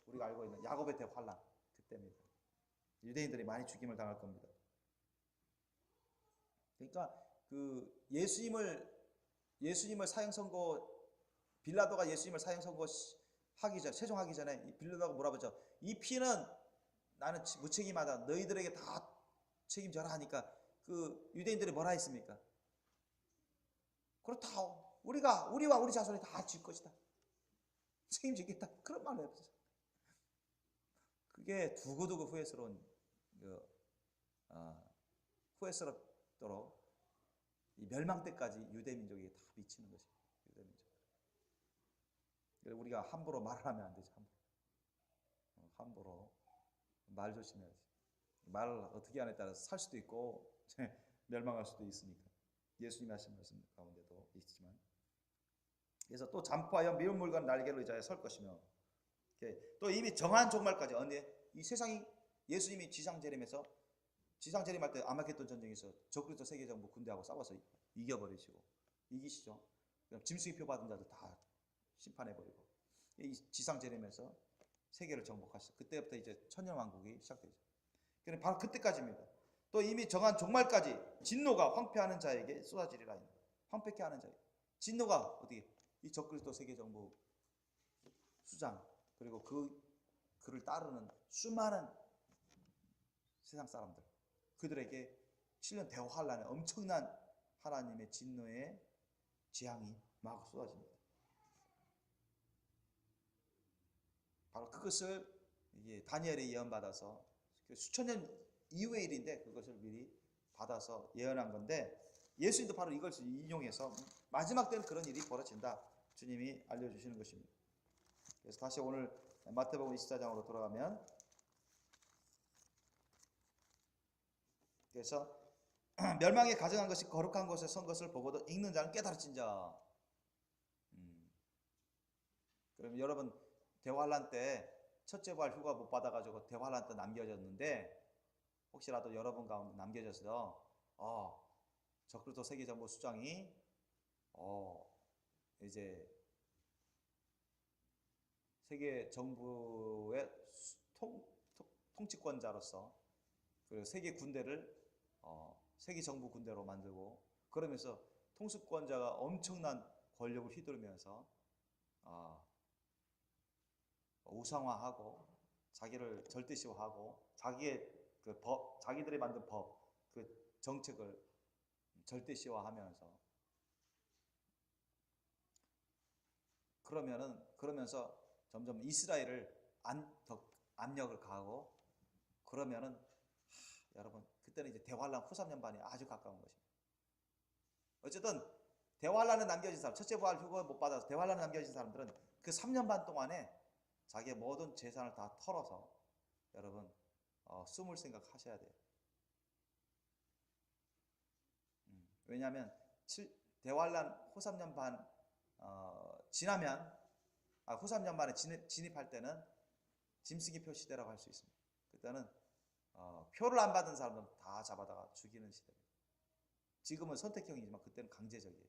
Speaker 1: 우리가 알고 있는 야곱의 대환란 그때입니다. 유대인들이 많이 죽임을 당할 겁니다. 그러니까 그 예수님을 사형 선고 빌라도가 예수님을 사형 선고하기 전 최종하기 전에 빌라도가 물어보죠. 이 피는 나는 무책임하다. 너희들에게 다 책임져라 하니까 그 유대인들이 뭐라 했습니까? 그렇다. 우리와 우리 자손이 다 질 것이다. 책임지겠다. 그런 말을 해보세요. 그게 두고두고 후회스럽도록 이 멸망 때까지 유대 민족이 다 미치는 것입니다. 유대 민족. 우리가 함부로 말하면 안 되죠. 함부로 말 조심해야지. 말을 어떻게 하느냐에 따라서 살 수도 있고 멸망할 수도 있으니까. 예수님이 하신 말씀 가운데도 있지만, 그래서 또 잠포하여 미운 물건 날개로 의자에 설 것이며, 또 이미 정한 종말까지. 이 세상이 예수님이 지상 재림할 때 아마겟돈 전쟁에서 적그리스도 세계 정부 군대하고 싸워서 이겨버리시고 이기시죠. 짐승의 표 받은 자들 다 심판해버리고 이 지상 재림에서 세계를 정복하시죠. 그때부터 이제 천년왕국이 시작되죠. 그럼 바로 그때까지입니다. 또 이미 정한 종말까지 진노가 황폐하는 자에게 쏟아지리라. 황폐케 하는 자에게 진노가 어떻게 이 적그리스도 세계 정부 수장 그리고 그를 따르는 수많은 세상 사람들, 그들에게 7년 대환란의 엄청난 하나님의 진노의 재앙이 막 쏟아집니다. 바로 그것을 다니엘이 예언받아서 수천 년 이후의 일인데 그것을 미리 받아서 예언한 건데, 예수님도 바로 이것을 인용해서 마지막 때는 그런 일이 벌어진다 주님이 알려주시는 것입니다. 그래서 다시 오늘 마태복음 24장으로 돌아가면, 그래서 멸망에 가증한 것이 거룩한 곳에 선 것을 보고도 읽는 자는 깨달을진자. 그럼 여러분 대환란 때 첫째 부활 휴가 못 받아가지고 대환란 때 남겨졌는데, 혹시라도 여러분 가운데 남겨져서 적그리스도 세계 정부 수장이 이제 세계 정부의 통치권자로서 그 세계 군대를 세계 정부 군대로 만들고, 그러면서 통수권자가 엄청난 권력을 휘두르면서 우상화하고 자기를 절대시하고 자기의 그 자기들이 만든 법, 그 정책을 절대시화하면서, 그러면서 점점 이스라엘을 더 압력을 가하고, 그러면은 여러분 그때는 이제 대환란 후 3년반이 아주 가까운 것입니다. 어쨌든 대환란에 남겨진 사람, 첫째 부활 휴가 못 받아서 대환란에 남겨진 사람들은 그 3년 반 동안에 자기의 모든 재산을 다 털어서 여러분 숨을 생각하셔야 돼요. 왜냐하면 대환란 후 3년 반 지나면 후 3년 반에 진입할 때는 짐승의 표 시대라고 할 수 있습니다. 그때는 표를 안 받은 사람들은 다 잡아다가 죽이는 시대입니다. 지금은 선택형이지만 그때는 강제적이에요.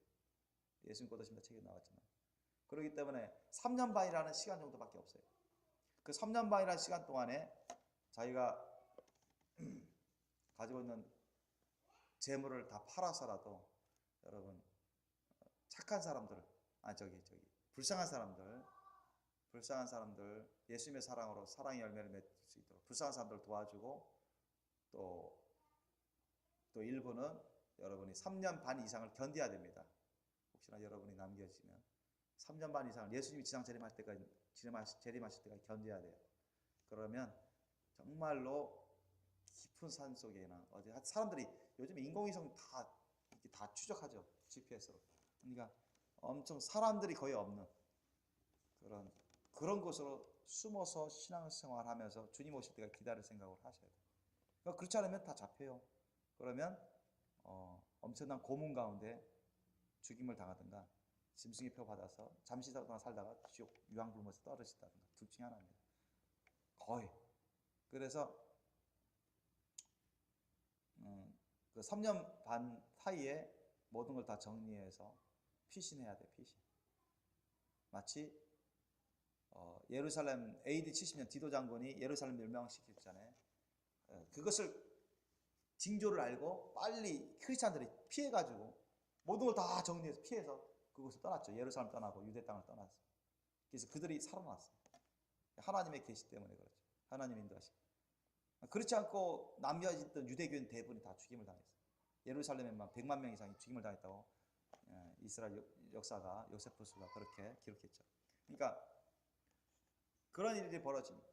Speaker 1: 예수님 믿으십니다 책에 나왔지만. 그렇기 때문에 3년 반이라는 시간 정도밖에 없어요. 그 3년 반이라는 시간 동안에 자기가 가지고 있는 재물을 다 팔아서라도 여러분 착한 사람들, 불쌍한 사람들 예수님의 사랑으로 사랑의 열매를 맺을 수 있도록 불쌍한 사람들을 도와주고, 또 일부는 여러분이 3년 반 이상을 견뎌야 됩니다. 혹시나 여러분이 남겨지면 3년 반 이상을 예수님이 지상 재림하실 때까지 견뎌야 돼요. 그러면 정말로 깊은 산 속에나 어디 사람들이 요즘 인공위성 다 추적하죠. GPS로. 그러니까 엄청 사람들이 거의 없는 그런 곳으로 숨어서 신앙생활하면서 주님 오실 때가 기다릴 생각을 하셔야 돼요. 그러니까 그렇지 않으면 다 잡혀요. 그러면 엄청난 고문 가운데 죽임을 당하든가 짐승의 표 받아서 잠시 동안 살다가 지옥 유황 불면서 떨어지다든가 둘 중에 하나입니다. 거의. 그래서 그 3년 반 사이에 모든 걸 다 정리해서 피신해야 돼. 피신. 마치 예루살렘 AD 70년 디도 장군이 예루살렘 멸망시키기 전에 그것을 징조를 알고 빨리 크리스찬들이 피해가지고 모든 걸 다 정리해서 피해서 그곳을 떠났죠. 예루살렘 떠나고 유대 땅을 떠났어요. 그래서 그들이 살아났어요. 하나님의 계시 때문에 그렇죠. 하나님 인도하시고. 그렇지 않고 남겨있던 유대교인 대부분이 다 죽임을 당했어요. 예루살렘에만 100만 명 이상이 죽임을 당했다고 이스라엘 역사가 요세푸스가 그렇게 기록했죠. 그러니까 그런 일들이 벌어집니다.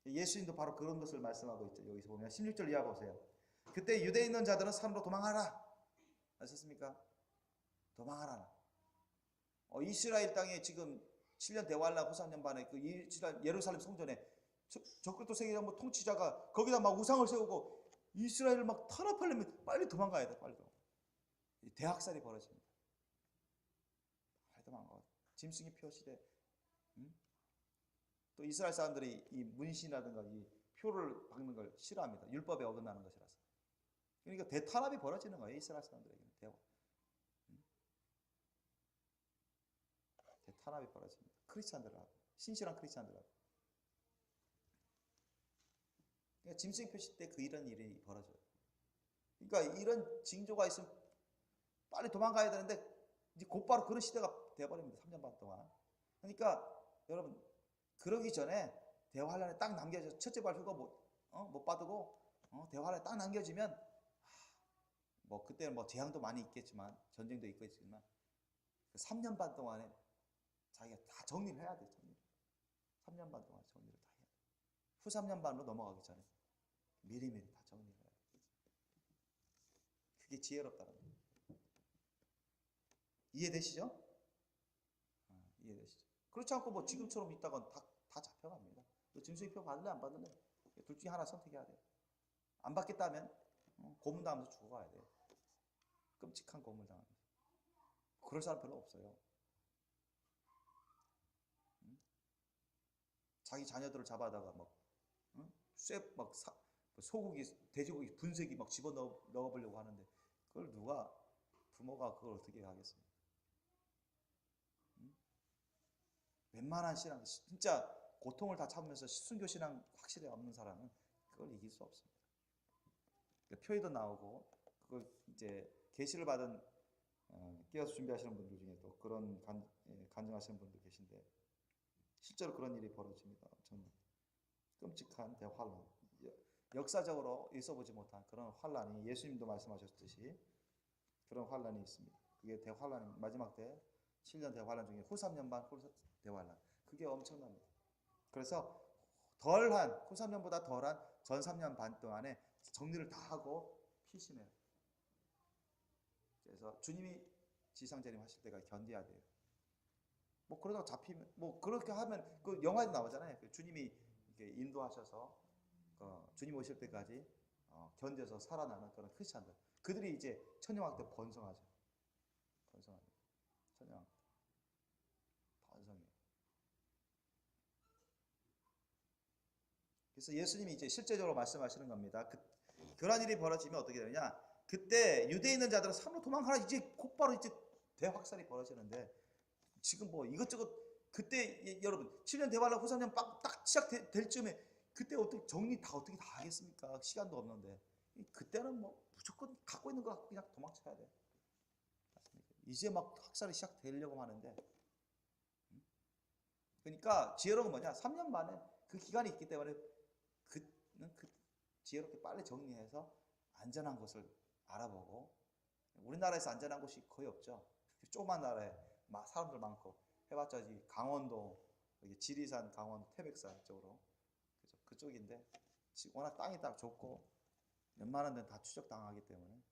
Speaker 1: 예수님도 바로 그런 것을 말씀하고 있죠. 여기서 보면 16절 이하 보세요. 그때 유대에 있는 자들은 산으로 도망하라 하셨습니까? 도망하라. 이스라엘 땅에 지금 7년 대환란 후 3년 반에 그 예루살렘 성전에 적그리스도 세계 정부 통치자가 거기다 막 우상을 세우고 이스라엘을 막 탄압하려면 빨리 도망가야 돼. 빨리 도망가. 대학살이 벌어집니다. 빨리 도망가. 짐승의 표 시대. 응? 또 이스라엘 사람들이 이 문신이라든가 이 표를 박는 걸 싫어합니다. 율법에 어긋나는 것이라서. 그러니까 대탄압이 벌어지는 거예요. 이스라엘 사람들에게는. 대탄압이 벌어집니다. 크리스찬들하고. 신실한 크리스찬들하고. 그러니까 짐승 표시 때 이런 일이 벌어져요. 그러니까 이런 징조가 있으면 빨리 도망가야 되는데 이제 곧바로 그런 시대가 돼버립니다. 3년 반 동안. 그러니까 여러분 그러기 전에 대환란에 딱 남겨져 첫째 발 휴가 못 받고 대환란에 딱 남겨지면 뭐 그때는 뭐 재앙도 많이 있겠지만 전쟁도 있겠지만 3년 반 동안에 자기가 다 정리를 해야 돼. 3년 반 동안 정리를 다 해야 돼. 후 3년 반으로 넘어가기 전에 미리미리 다 정리를 해야 돼. 그게 지혜롭다는 거예요. 이해되시죠? 이해되시죠? 그렇지 않고 뭐 지금처럼 있다간 다 잡혀갑니다. 짐승표 받을래 안 받을래? 둘 중에 하나 선택해야 돼요. 안 받겠다면 고문당하면서 죽어가야 돼요. 끔찍한 고문당하면서. 그럴 사람 별로 없어요. 자기 자녀들을 잡아다가 소고기, 돼지고기, 분쇄기 막 집어 넣어보려고 하는데 그걸 부모가 그걸 어떻게 하겠습니까? 웬만한 신앙, 진짜 고통을 다 참으면서 순교 신앙 확실히 없는 사람은 그걸 이길 수 없습니다. 그러니까 표에도 나오고 그걸 이제 계시를 받은 깨어서 준비하시는 분들 중에 또 그런 간증하시는 분들 계신데 실제로 그런 일이 벌어집니다. 정말 끔찍한 대환란. 역사적으로 있어보지 못한 그런 환란이 예수님도 말씀하셨듯이 그런 환란이 있습니다. 그게 대환란 마지막 때 7년 대환란 중에 후 3년 반 대환란. 그게 엄청납니다. 그래서 후 3년보다 덜한 전 3년 반 동안에 정리를 다 하고 피신해요. 그래서 주님이 지상재림 하실 때가 견뎌야 돼요. 뭐 그러다가 잡히면 뭐 그렇게 하면 그 영화에도 나오잖아요. 주님이 이렇게 인도하셔서 주님 오실 때까지 견뎌서 살아나는 그런 크리스찬들. 그들이 이제 천년왕 때 번성하죠. 번성합니다. 천년왕 때 번성해요. 그래서 예수님이 이제 실제적으로 말씀하시는 겁니다. 그런 일이 벌어지면 어떻게 되느냐? 그때 유대에 있는 자들은 산으로 도망가라. 이제 곧바로 이제 대확살이 벌어지는데 지금 뭐 이것저것 그때 여러분 7년 대환란 후 3년 딱 시작될 쯤에 그때 어떻게 정리 어떻게 다 하겠습니까? 시간도 없는데 그때는 뭐 무조건 갖고 있는 거 갖고 그냥 도망쳐야 돼. 이제 막 학살이 시작되려고 하는데 그러니까 지혜로운 건 뭐냐? 3년 만에 그 기간이 있기 때문에 지혜롭게 빨리 정리해서 안전한 곳을 알아보고 우리나라에서 안전한 곳이 거의 없죠. 조그만 나라에 사람들 많고 해봤자 강원도 여기 지리산, 강원도, 태백산 쪽으로 그래서 그쪽인데 워낙 땅이 딱 좁고 웬만한 데는 다 추적당하기 때문에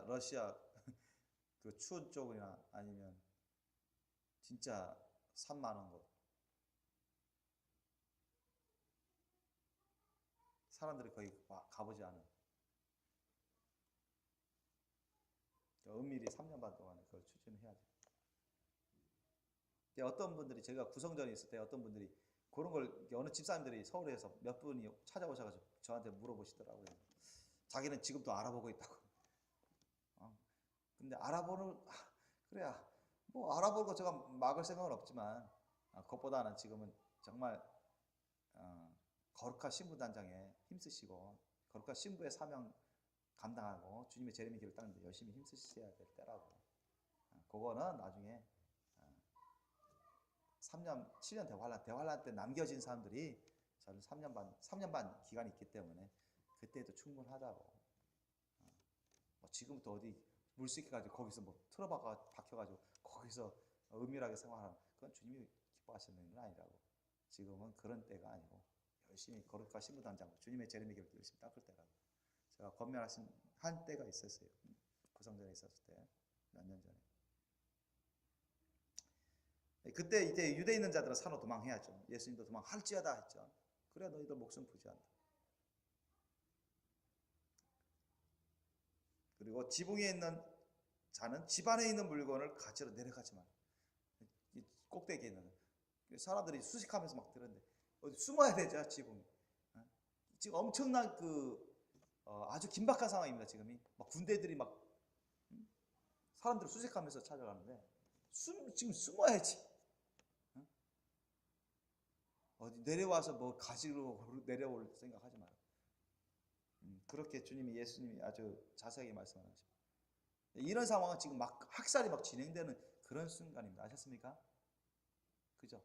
Speaker 1: 러시아 그 추운 쪽이나 아니면 진짜 산 많은 곳 사람들이 거의 가보지 않은 은밀히 3년 반 동안에 그걸 추진해야죠. 어떤 분들이 제가 구성전에 있을 때 어떤 분들이 그런 걸 어느 집사님들이 서울에서 몇 분이 찾아오셔가지고 저한테 물어보시더라고요. 자기는 지금도 알아보고 있다고. 근데 그래야 뭐 알아보는 거 제가 막을 생각은 없지만 그것보다는 지금은 정말 거룩한 신부단장에 힘쓰시고 거룩한 신부의 사명 감당하고 주님의 재림의 길을 따는데 열심히 힘쓰셔야 될 때라고. 그거는 나중에 7년 대환란 때 남겨진 사람들이 저는 3년 반 기간이 있기 때문에 그때도 충분하다고. 뭐 지금부터 어디 물색해가지고 거기서 뭐 박혀가지고 거기서 은밀하게 생활하는 그건 주님이 기뻐하시는 일은 아니라고. 지금은 그런 때가 아니고 열심히 거룩한 신부단장 주님의 재림의 길을 열심히 닦을 때라고. 제가 권면하신 한 때가 있었어요. 구성전에 있었을 때 몇 년 전에. 그때 이제 유대에 있는 자들은 산으로 도망해야죠. 예수님도 도망할지어다 했죠. 그래 너희들 목숨 부지한다. 그리고 지붕에 있는 자는 집안에 있는 물건을 가지러 내려가지 마. 꼭대기에 있는 사람들이 수식하면서 막 들었는데 어디 숨어야 되죠 지붕. 지금 엄청난 아주 긴박한 상황입니다 지금이. 막 군대들이 막 사람들 수색하면서 찾아가는데 지금 숨어야지. 어디 내려와서 뭐 가지러 내려올 생각하지 마라. 그렇게 예수님이 아주 자세하게 말씀하십니다. 이런 상황은 지금 막 학살이 막 진행되는 그런 순간입니다. 아셨습니까? 그죠?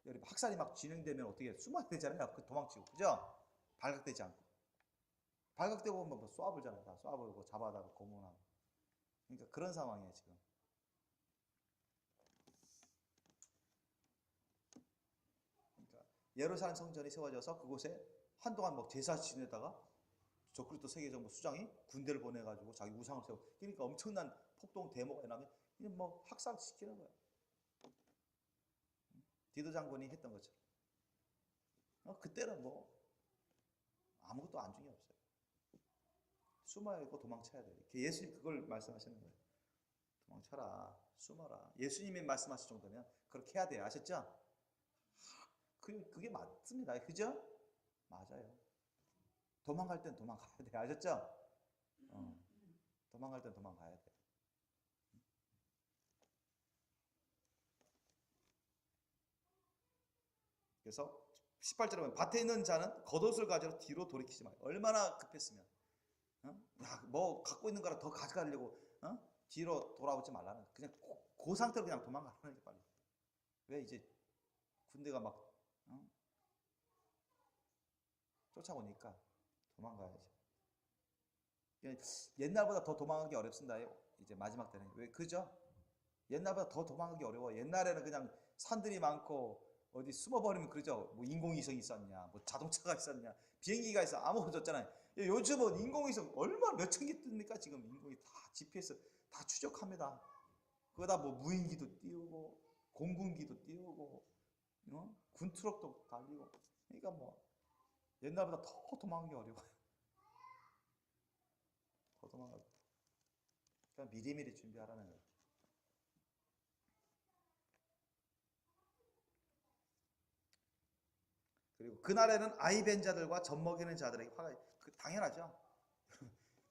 Speaker 1: 여러분 학살이 막 진행되면 어떻게 숨어야 되잖아요. 도망치고 그죠? 발각되지 않고 발각되고 뭐 쏘아불잖아요. 다 쏘아불고 잡아다가 고문하고. 그러니까 그런 상황이에요 지금. 그러니까 예루살렘 성전이 세워져서 그곳에 한동안 뭐 제사 지내다가 적그리스도 세계정부 수장이 군대를 보내가지고 자기 우상을 세우고 그러니까 엄청난 폭동 데모가 일어나면 이건 뭐 학살시키는 거예요. 디도 장군이 했던 것처럼. 그때는 뭐 아무것도 안중이 없어요. 숨어야 되고 도망쳐야 돼요. 예수님 그걸 말씀하시는 거예요. 도망쳐라, 숨어라. 예수님이 말씀하실 정도면 그렇게 해야 돼요. 아셨죠? 그게 맞습니다. 그죠? 맞아요. 도망갈 땐 도망가야 돼. 아셨죠? 도망갈 땐 도망가야 돼. 그래서 18절에 보면 밭에 있는 자는 겉옷을 가지러 뒤로 돌이키지 마요. 얼마나 급했으면. 야, 뭐 갖고 있는 거라 더 가져가려고 뒤로 돌아오지 말라는. 그냥 그 상태로 그냥 도망가라는 게 빨리. 왜 이제 군대가 막 쫓아오니까 도망가야죠. 옛날보다 더 도망가기 어렵습니다. 이제 마지막 때는. 왜 그죠? 옛날보다 더 도망가기 어려워. 옛날에는 그냥 산들이 많고 어디 숨어버리면 그러죠. 뭐 인공위성이 있었냐, 뭐 자동차가 있었냐, 비행기가 있어 아무것도 없잖아요. 요즘은 인공위성 얼마나 몇천 개 뜹니까? 지금 인공이 다 GPS 다 추적합니다. 그러다 뭐 무인기도 띄우고 공군기도 띄우고 군 트럭도 달리고. 그러니까 뭐 옛날보다 더 도망가기 어려워요. 더 도망가기. 그러니까 미리미리 준비하라는 거예요. 그리고 그날에는 아이 벤 자들과 젖 먹이는 자들에게 화가 당연하죠.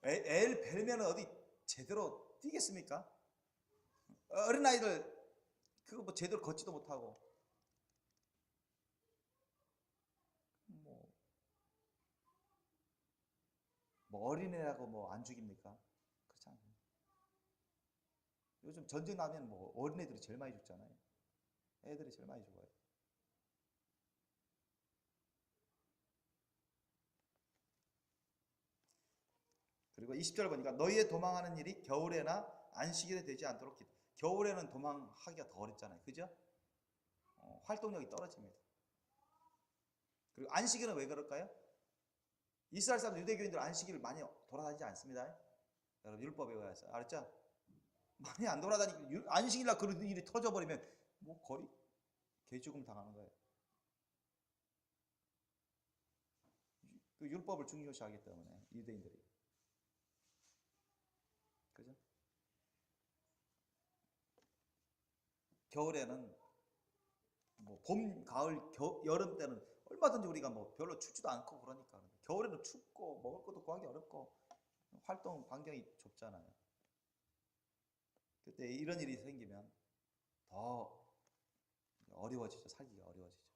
Speaker 1: 애를 벨면 어디 제대로 뛰겠습니까? 어린아이들 그거 뭐 제대로 걷지도 못하고 뭐 어린애라고 뭐 안 죽입니까? 그렇지 않아요. 요즘 전쟁 나면 뭐 어린애들이 제일 많이 죽잖아요. 애들이 제일 많이 죽어요. 그리고 20절 보니까 너희의 도망하는 일이 겨울에나 안식일에 되지 않도록 겨울에는 도망하기가 더 어렵잖아요. 그죠? 활동력이 떨어집니다. 그리고 안식일은 왜 그럴까요? 이스라엘 사람 유대교인들 안식일을 많이 돌아다니지 않습니다. 여러분 율법에 의해서 알았죠? 많이 안 돌아다니고 안식일날 그런 일이 터져버리면 뭐 거의 개죽음 당하는 거예요. 그 율법을 중요시하기 때문에 유대인들이. 그죠? 겨울에는 뭐 봄, 가을, 여름 때는 얼마든지 우리가 뭐 별로 춥지도 않고 그러니까 겨울에는 춥고 먹을 것도 구하기 어렵고 활동 반경이 좁잖아요. 그때 이런 일이 생기면 더 어려워지죠. 살기가 어려워지죠.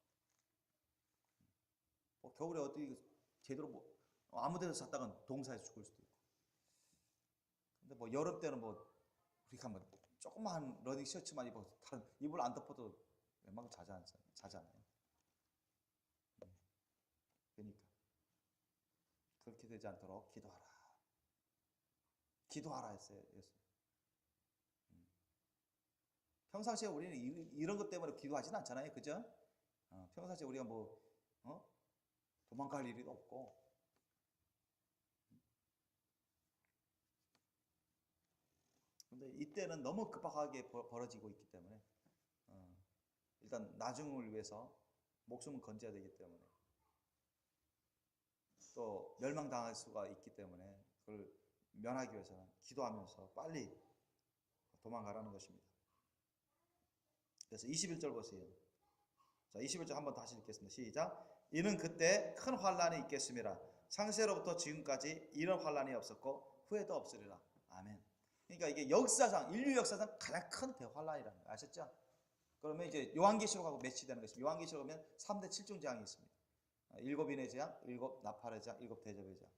Speaker 1: 뭐 겨울에 어떻게 제대로 뭐 아무 데서 잤다가 동사에서 죽을 수도 있고. 근데 뭐 여름 때는 뭐 우리가 뭐 조그만 러닝 셔츠만 입어서 다른 이불 안 덮어도 웬만큼 자잖아요. 그러니까 그렇게 되지 않도록 기도하라. 기도하라 했어요. 예수. 평상시에 우리는 이런 것 때문에 기도하지는 않잖아요. 그죠? 평상시에 우리가 뭐 도망갈 일이 없고 근데 이때는 너무 급박하게 벌어지고 있기 때문에 일단 나중을 위해서 목숨을 건져야 되기 때문에, 또 멸망당할 수가 있기 때문에 그걸 면하기 위해서는 기도하면서 빨리 도망가라는 것입니다. 그래서 21절 보세요. 자, 21절 한번 다시 읽겠습니다. 시작. 이는 그때 큰 환란이 있겠음이라. 창세로부터 지금까지 이런 환란이 없었고 후에도 없으리라. 아멘. 그러니까 이게 역사상, 인류 역사상 가장 큰 대환란이라는 거 아셨죠? 그러면 이제 요한계시록하고 매치되는 것입니다. 요한계시록 보면 3대 7중 재앙이 있습니다. 7인의 재앙, 7 나팔의 재앙, 7 대접의 재앙.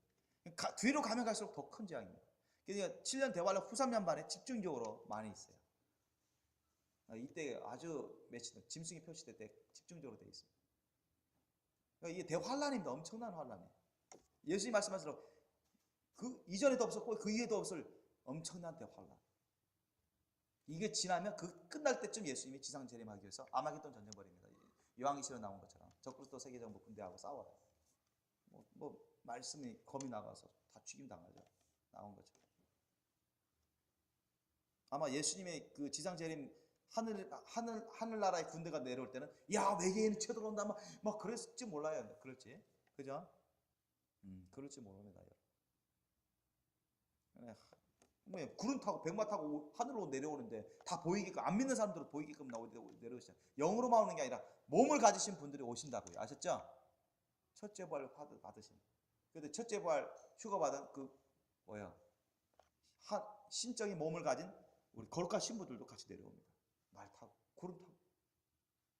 Speaker 1: 뒤로 가면 갈수록 더 큰 재앙입니다. 그러니까 7년 대환란 후 3년 반에 집중적으로 많이 있어요. 이때 아주 매치된 짐승이 표시될 때 집중적으로 되어 있습니다. 그러니까 이게 대환란입니다. 엄청난 환란이에요. 예수님이 말씀하신 대로 그 이전에도 없었고 그 이후에도 없을 엄청난 대환란. 이게 지나면 그 끝날 때쯤 예수님이 지상 재림하기 위해서 아마겟돈 전쟁 벌입니다. 요한계시록에 나온 것처럼 적그리스도 세계정복 군대하고 싸워요. 말씀이 검이 나가서 다 죽임 당하죠. 나온 거죠. 아마 예수님의 그 지상 재림 하늘나라의 군대가 내려올 때는 야 외계인이 쳐들어온다 막 그랬을지 몰라요. 그럴지 그죠? 그럴지 모릅니다. 뭐 구름 타고 백마 타고 하늘로 내려오는데 다 보이게끔 안 믿는 사람들은 보이게끔 내려오시잖아요. 영으로만 오는 게 아니라 몸을 가지신 분들이 오신다고요. 아셨죠? 첫째 부활 받으신. 근데 첫째 부활 휴가 받은 그 뭐야 신적인 몸을 가진 우리 거룩한 신부들도 같이 내려옵니다. 말 타고 구름 타고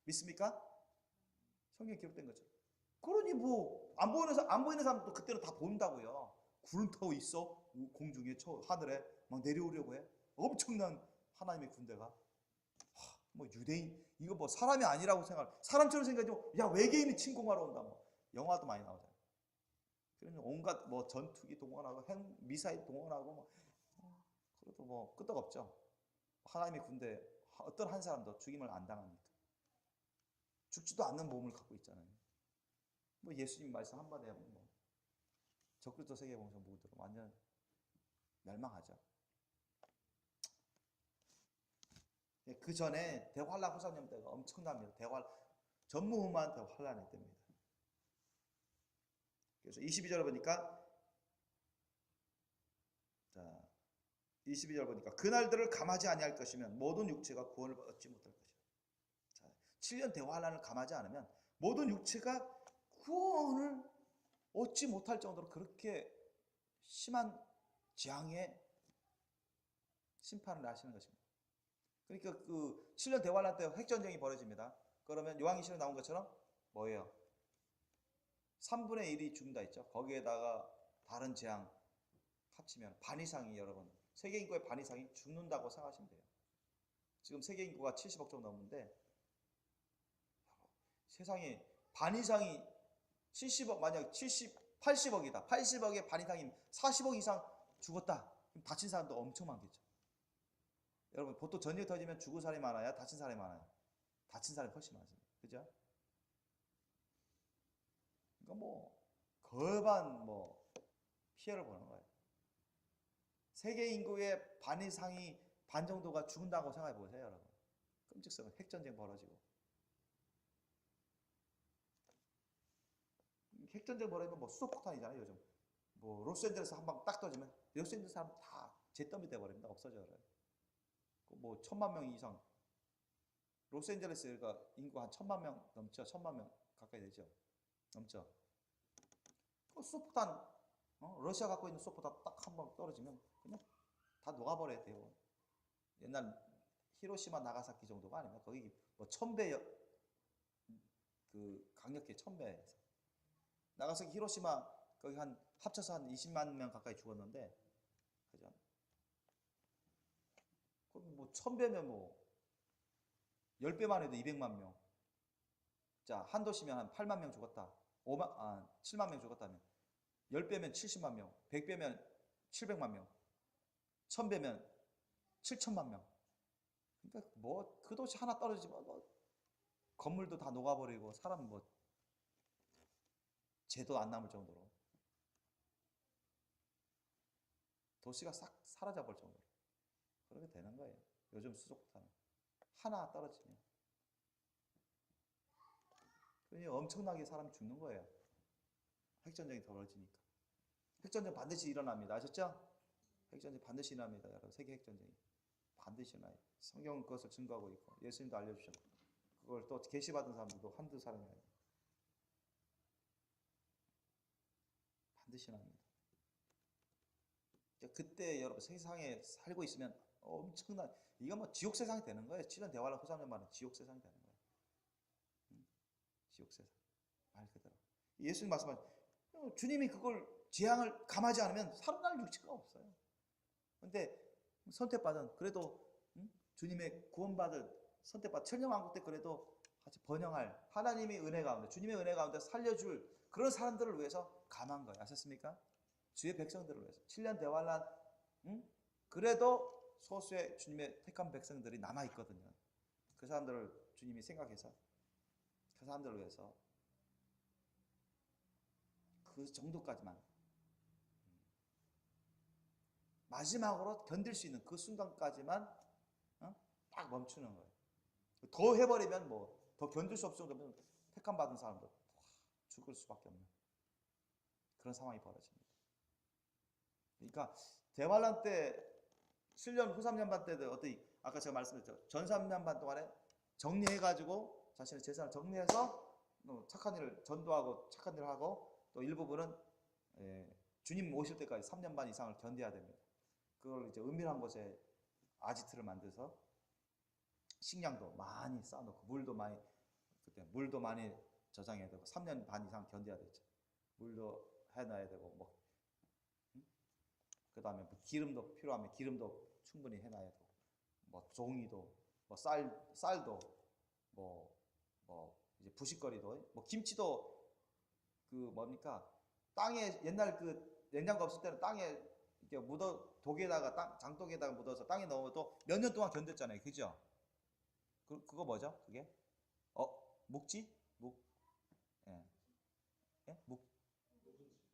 Speaker 1: 믿습니까? 성경에 기록된 거죠. 그러니 뭐 안 보이는 사람도 그때는 다 보인다고요. 구름 타고 있어 공중에 하늘에 막 내려오려고 해. 엄청난 하나님의 군대가. 뭐 유대인 이거 뭐 사람이 아니라고 사람처럼 생각하지 야 외계인이 침공하러 온다 뭐 영화도 많이 나오잖아요. 그러면 온갖 뭐 전투기 동원하고 핵 미사일 동원하고 뭐 그래도 뭐 끄떡없죠. 하나님의 군대 어떤 한 사람도 죽임을 안 당합니까? 죽지도 않는 몸을 갖고 있잖아요. 뭐 예수님 말씀 한마디 하면 뭐 적그리스도 세계봉사 모두로 완전 멸망하죠. 그 전에 대환란 후 3년 때가 엄청납니다. 전무후무한 대환란이 됩니다. 그래서 22절 보니까 자 22절 보니까 그날들을 감하지 아니할 것이면 모든 육체가 구원을 얻지 못할 것이다. 자, 7년 대환란을 감하지 않으면 모든 육체가 구원을 얻지 못할 정도로 그렇게 심한 재앙의 심판을 하시는 것입니다. 그러니까 그 7년 대환란 때 핵전쟁이 벌어집니다. 그러면 요한계시록에 나온 것처럼 뭐예요? 3분의 1이 죽는다 했죠. 거기에다가 다른 재앙 합치면 반 이상이 여러분 세계 인구의 반 이상이 죽는다고 생각하시면 돼요. 지금 세계 인구가 70억 정도 넘는데 세상에 반 이상이 70억 만약 80억이다. 80억의 반 이상이 40억 이상 죽었다. 그럼 다친 사람도 엄청 많겠죠. 여러분 보통 전쟁 터지면 죽은 사람이 많아요? 다친 사람이 많아요? 다친 사람이 훨씬 많습니다. 그죠? 그러니까 뭐 거반 피해를 보는 거예요. 세계 인구의 반 이상이 반 정도가 죽는다고 생각해 보세요, 여러분. 끔찍스러운 핵전쟁 벌어지고. 핵전쟁 벌어지면 뭐 수소폭탄이잖아요, 요즘. 뭐 로스앤젤레스 한 방 딱 터지면 로스앤젤레스 사람 다 잿더미 돼버립니다. 없어져요. 뭐 1000만 명 이상. 로스앤젤레스가 인구 한 1000만 명 넘죠. 1000만 명 가까이 되죠. 넘죠. 그 수소폭탄, 러시아 갖고 있는 수소폭탄 딱 한 방 떨어지면 그냥 다 녹아버려야 돼요. 옛날 히로시마 나가사키 정도가 아니면 거기 뭐 1000배 그 강력해 1000배. 나가사키 히로시마 거기 한 합쳐서 한 20만 명 가까이 죽었는데 그죠? 그럼 뭐 1000배면 뭐 10배만 해도 200만 명. 자, 한 도시면 한 8만 명 죽었다. 7만 명 죽었다면 10배면 70만 명, 100배면 700만 명, 1000배면 7천만 명. 그러니까 뭐 그 도시 하나 떨어지면 뭐 건물도 다 녹아버리고 사람 뭐 죄도 안 남을 정도로 도시가 싹 사라져버릴 정도로 그렇게 되는 거예요. 요즘 수소폭탄은 하나 떨어지면 그러니 엄청나게 사람이 죽는 거예요. 핵전쟁이 벌어지니까. 핵전쟁 반드시 일어납니다. 아셨죠? 핵전쟁 반드시 일어납니다. 여러분, 세계 핵전쟁이 반드시 일어나요. 성경은 그것을 증거하고 있고 예수님도 알려주셨고 그걸 또 계시받은 사람들도 한두 사람이 아니에요. 반드시 일어납니다. 그때 여러분 세상에 살고 있으면 엄청난 이건 뭐 지옥 세상이 되는 거예요. 7년 대환란 후 3년 만에 지옥 세상이 되는 거예요. 지옥 세상 말 그대로. 예수님 말씀하신 주님이 그걸 재앙을 감하지 않으면 살아날 육체가 없어요. 근데 선택받은 그래도 주님의 구원받을 선택받은 천년왕국 때 그래도 같이 번영할 하나님의 은혜 가운데 주님의 은혜 가운데 살려줄 그런 사람들을 위해서 감한 거예요. 아셨습니까? 주의 백성들을 위해서 7년 대환란 그래도 소수의 주님의 택한 백성들이 남아있거든요. 그 사람들을 주님이 생각해서 그 사람들을 위해서 그 정도까지만 마지막으로 견딜 수 있는 그 순간까지만 딱 멈추는 거예요. 더 해버리면 뭐 더 견딜 수 없을 정도면 택함 받은 사람도 죽을 수밖에 없는 그런 상황이 벌어집니다. 그러니까 대환란 때 7년 후 3년 반 때도 어떻게 아까 제가 말씀드렸죠. 전 3년 반 동안에 정리해가지고 자신의 재산을 정리해서 착한 일을 전도하고 착한 일을 하고 또 일부분은 주님 오실 때까지 3년 반 이상을 견뎌야 됩니다. 그걸 이제 은밀한 곳에 아지트를 만들어서 식량도 많이 쌓아놓고 물도 많이 그때 물도 많이 저장해야 되고 3년 반 이상 견뎌야 되죠. 물도 해놔야 되고 뭐 그다음에 뭐 기름도 필요하면 기름도 충분히 해놔야 되고 뭐 종이도 뭐 쌀도 뭐 이제 부식거리도 뭐 김치도 그 뭡니까 땅에 옛날 그 냉장고 없을 때는 땅에 이렇게 묻어 독에다가 장독에다가 묻어서 땅에 넣어도 몇 년 동안 견뎠잖아요. 그죠? 그거 뭐죠? 그게? 묵지? 예. 예?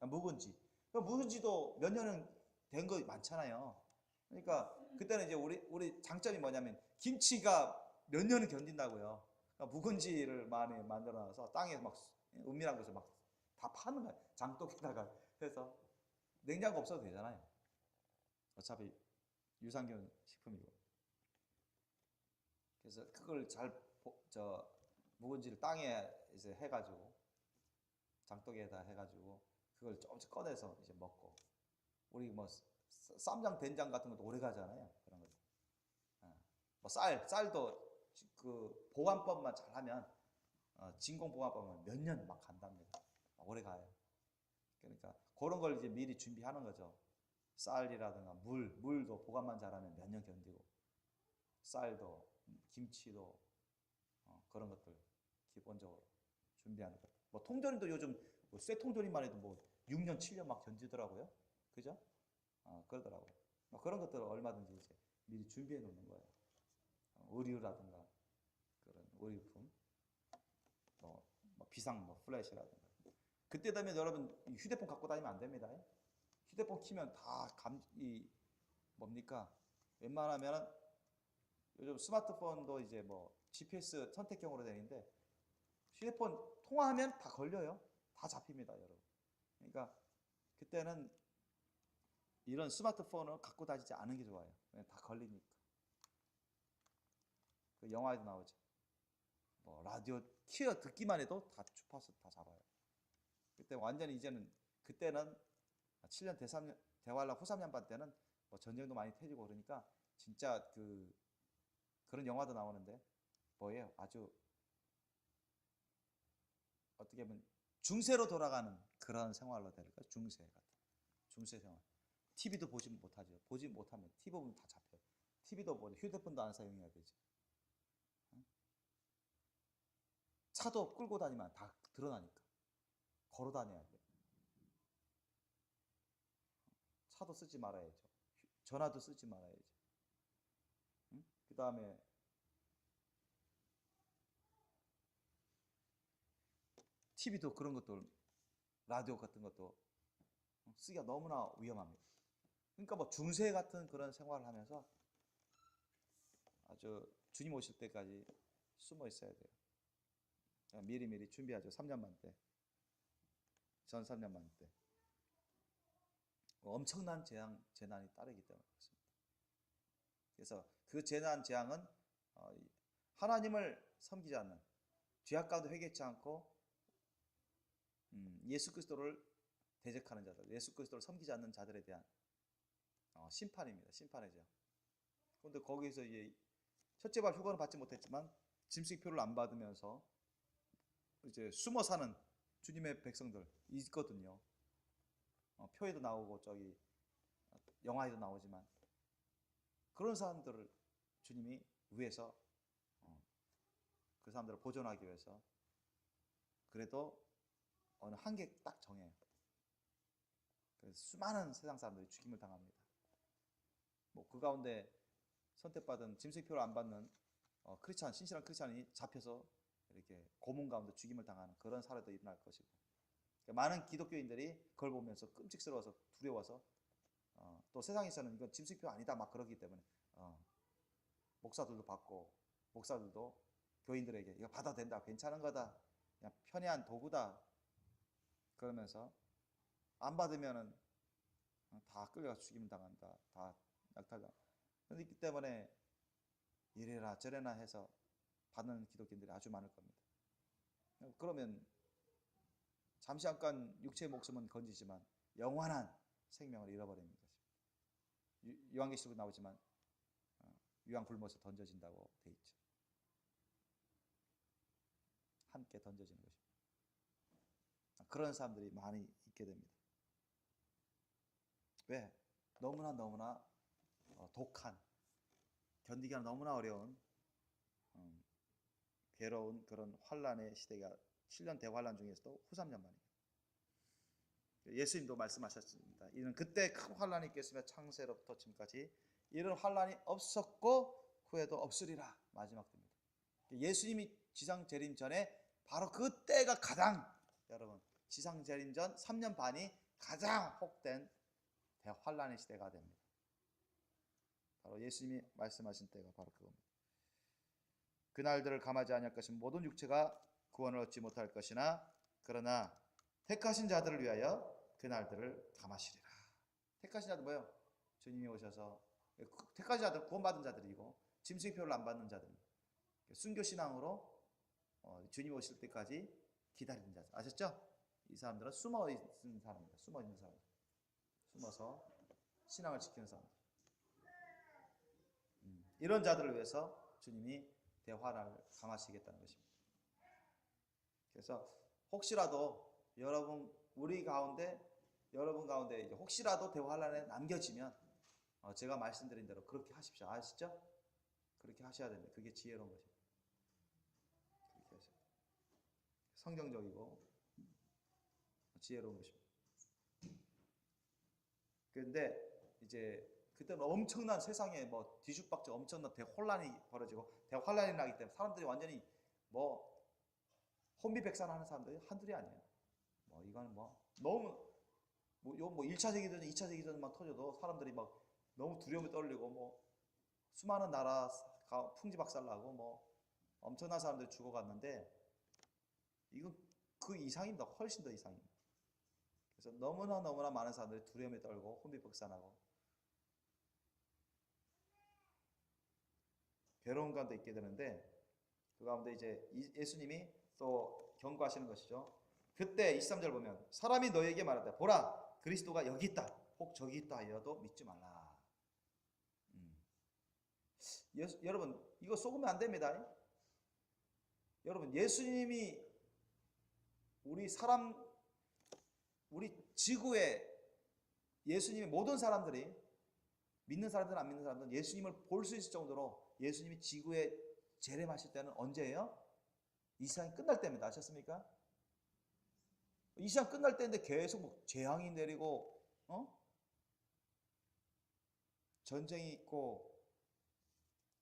Speaker 1: 묵은지. 묵은지도 몇 년은 된 거 많잖아요. 그러니까 그때는 이제 우리 장점이 뭐냐면 김치가 몇 년은 견딘다고요. 그러니까 묵은지를 많이 만들어놔서 땅에 막 은밀한 곳에 막 다 파는 거예요. 장독에다가 해서 냉장고 없어도 되잖아요. 어차피 유산균 식품이고. 그래서 그걸 묵은지를 땅에 이제 해가지고 장독에다 해가지고 그걸 조금씩 꺼내서 이제 먹고 우리 뭐 쌈장 된장 같은 것도 오래 가잖아요. 그런 거. 뭐 쌀도 그 보관법만 잘하면 진공 보관법은 몇 년 막 간답니다. 오래 가요. 그러니까 그런 걸 이제 미리 준비하는 거죠. 쌀이라든가 물도 보관만 잘하면 몇 년 견디고 쌀도 김치도 그런 것들 기본적으로 준비하는 것. 뭐 통조림도 요즘 뭐 쇠 통조림만 해도 뭐 6년 7년 막 견디더라고요. 그죠? 그러더라고요. 뭐 그런 것들을 얼마든지 이제 미리 준비해 놓는 거예요. 의류라든가 그런 의류품, 뭐 비상 뭐 플래시라든가. 그때 되면 여러분 휴대폰 갖고 다니면 안 됩니다. 휴대폰 키면 다 뭡니까? 웬만하면 요즘 스마트폰도 이제 뭐 GPS 선택형으로 되는데 휴대폰 통화하면 다 걸려요. 다 잡힙니다, 여러분. 그러니까 그때는 이런 스마트폰을 갖고 다니지 않은 게 좋아요. 다 걸리니까. 그 영화에도 나오죠. 뭐 라디오 키어 듣기만 해도 다 주파수 다 잡아요. 그때 완전히 이제는 그때는 7년 대환란 후 3년 반 때는 뭐 전쟁도 많이 터지고 그러니까 진짜 그런 영화도 나오는데 뭐예요? 아주 어떻게 보면 중세로 돌아가는 그런 생활로 될까요? 중세 생활. TV도 보지 못하죠. 보지 못하면 TV 보면 다 잡혀요. TV도 뭐 휴대폰도 안 사용해야 되지. 차도 끌고 다니면 다 드러나니까. 걸어 다녀야 돼. 차도 쓰지 말아야죠. 전화도 쓰지 말아야죠. 그 다음에 TV도 그런 것도 라디오 같은 것도 쓰기가 너무나 위험합니다. 그러니까 뭐 중세 같은 그런 생활을 하면서 아주 주님 오실 때까지 숨어 있어야 돼요. 미리미리 준비하죠. 3년만 때. 전 3년만 때. 엄청난 재난이 따르기 때문에 그렇습니다. 그래서 그 재난은 하나님을 섬기지 않는, 죄악 가운데 회개치 않고 예수 그리스도를 대적하는 자들, 예수 그리스도를 섬기지 않는 자들에 대한 심판입니다. 심판이죠. 그런데 거기서 이제 첫째 발 휴가는 받지 못했지만 짐승표를 안 받으면서 이제 숨어 사는 주님의 백성들 있거든요. 표에도 나오고 저기 영화에도 나오지만 그런 사람들을 주님이 위해서 그 사람들을 보존하기 위해서 그래도 어느 한계 딱 정해요. 그래서 수많은 세상 사람들이 죽임을 당합니다. 뭐 그 가운데 선택받은 짐승표를 안 받는 크리스찬, 신실한 크리스찬이 잡혀서 이렇게 고문 가운데 죽임을 당하는 그런 사례도 일어날 것이고, 많은 기독교인들이 그걸 보면서 끔찍스러워서 두려워서 또 세상에서는 이건 짐승표 아니다 막 그러기 때문에 목사들도 받고, 목사들도 교인들에게 이거 받아도 된다, 괜찮은 거다, 그냥 편애한 도구다 그러면서 안 받으면은 다 끌려가 죽임을 당한다, 다 약탈다. 그렇기 때문에 이래라 저래나 해서 받는 기독교인들이 아주 많을 겁니다. 그러면 잠시 잠깐 육체의 목숨은 건지지만 영원한 생명을 잃어버리는 것입니다. 요한계시록에 나오지만 유황 굶어서 던져진다고 돼 있죠. 함께 던져지는 것입니다. 그런 사람들이 많이 있게 됩니다. 왜? 너무나 독한, 견디기가 너무나 어려운 괴로운 그런 환란의 시대가 7년 대환란 중에서도 후 3년 만입니다. 예수님도 말씀하셨습니다. 이는 그때 큰 환란이 있겠으며 창세로부터 지금까지 이런 환란이 없었고 후에도 없으리라. 마지막 때입니다. 예수님이 지상 재림 전에 바로 그때가 가장, 여러분, 지상 재림 전 3년 반이 가장 혹된 대환란의 시대가 됩니다. 바로 예수님이 말씀하신 때가 바로 그겁니다. 그날들을 감하지 아니할 것이면 모든 육체가 구원을 얻지 못할 것이나 그러나 택하신 자들을 위하여 그날들을 감하시리라. 택하신 자들 뭐예요? 주님이 오셔서, 택하신 자들 구원받은 자들이고 짐승표를 안 받는 자들, 순교신앙으로 주님 오실 때까지 기다리는 자들. 아셨죠? 이 사람들은 숨어 있는 사람입니다. 숨어 있는 사람, 숨어서 신앙을 지키는 사람. 이런 자들을 위해서 주님이 대환란을 감하시겠다는 것입니다. 그래서 혹시라도 여러분 가운데 이제 혹시라도 대환란에 남겨지면 제가 말씀드린 대로 그렇게 하십시오. 아시죠? 그렇게 하셔야 됩니다. 그게 지혜로운 것입니다. 그렇게 하셔야 됩니다. 성경적이고 지혜로운 것입니다. 그런데 이제 그때는 엄청난 세상에 뭐 뒤죽박죽 엄청난 대혼란이 벌어지고 대환란이 나기 때문에 사람들이 완전히 뭐 혼비백산하는 사람들이 한둘이 아니에요. 뭐 이거는 뭐 너무 뭐 1차 세계대전, 2차 세계대전만 터져도 사람들이 막 너무 두려움에 떨리고 뭐 수많은 나라가 풍지박살나고 뭐 엄청난 사람들이 죽어갔는데 이건 그 이상입니다. 훨씬 더 이상입니다. 그래서 너무나 많은 사람들이 두려움에 떨고 혼비백산하고 괴로운 가운데 있게 되는데, 그 가운데 이제 예수님이 또 경고하시는 것이죠. 그때 23절 보면 사람이 너에게 말하되 보라 그리스도가 여기 있다 혹 저기 있다 하여도 믿지 말라. 여러분 이거 속으면 안 됩니다. 여러분 예수님이 우리 지구에 예수님의 모든 사람들이, 믿는 사람들은 안 믿는 사람들은 예수님을 볼 수 있을 정도로 예수님이 지구에 재림하실 때는 언제예요? 이 세상이 끝날 때입니다. 아셨습니까? 이 세상 끝날 때인데 계속 뭐 재앙이 내리고 전쟁이 있고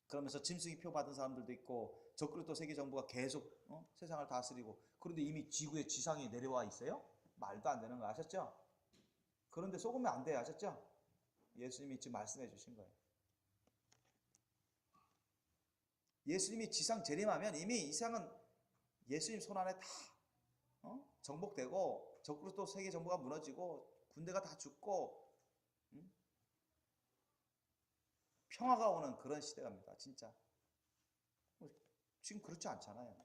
Speaker 1: 그러면서 짐승이 표 받은 사람들도 있고 적그리스도 세계 정부가 계속 세상을 다스리고, 그런데 이미 지구에 지상이 내려와 있어요? 말도 안 되는 거 아셨죠? 그런데 속으면 안 돼요. 아셨죠? 예수님이 지금 말씀해 주신 거예요. 예수님이 지상 재림하면 이미 이 세상은 예수님 손 안에 다 정복되고 적그리스도 세계 정부가 무너지고 군대가 다 죽고 평화가 오는 그런 시대가 갑니다. 진짜. 지금 그렇지 않잖아요.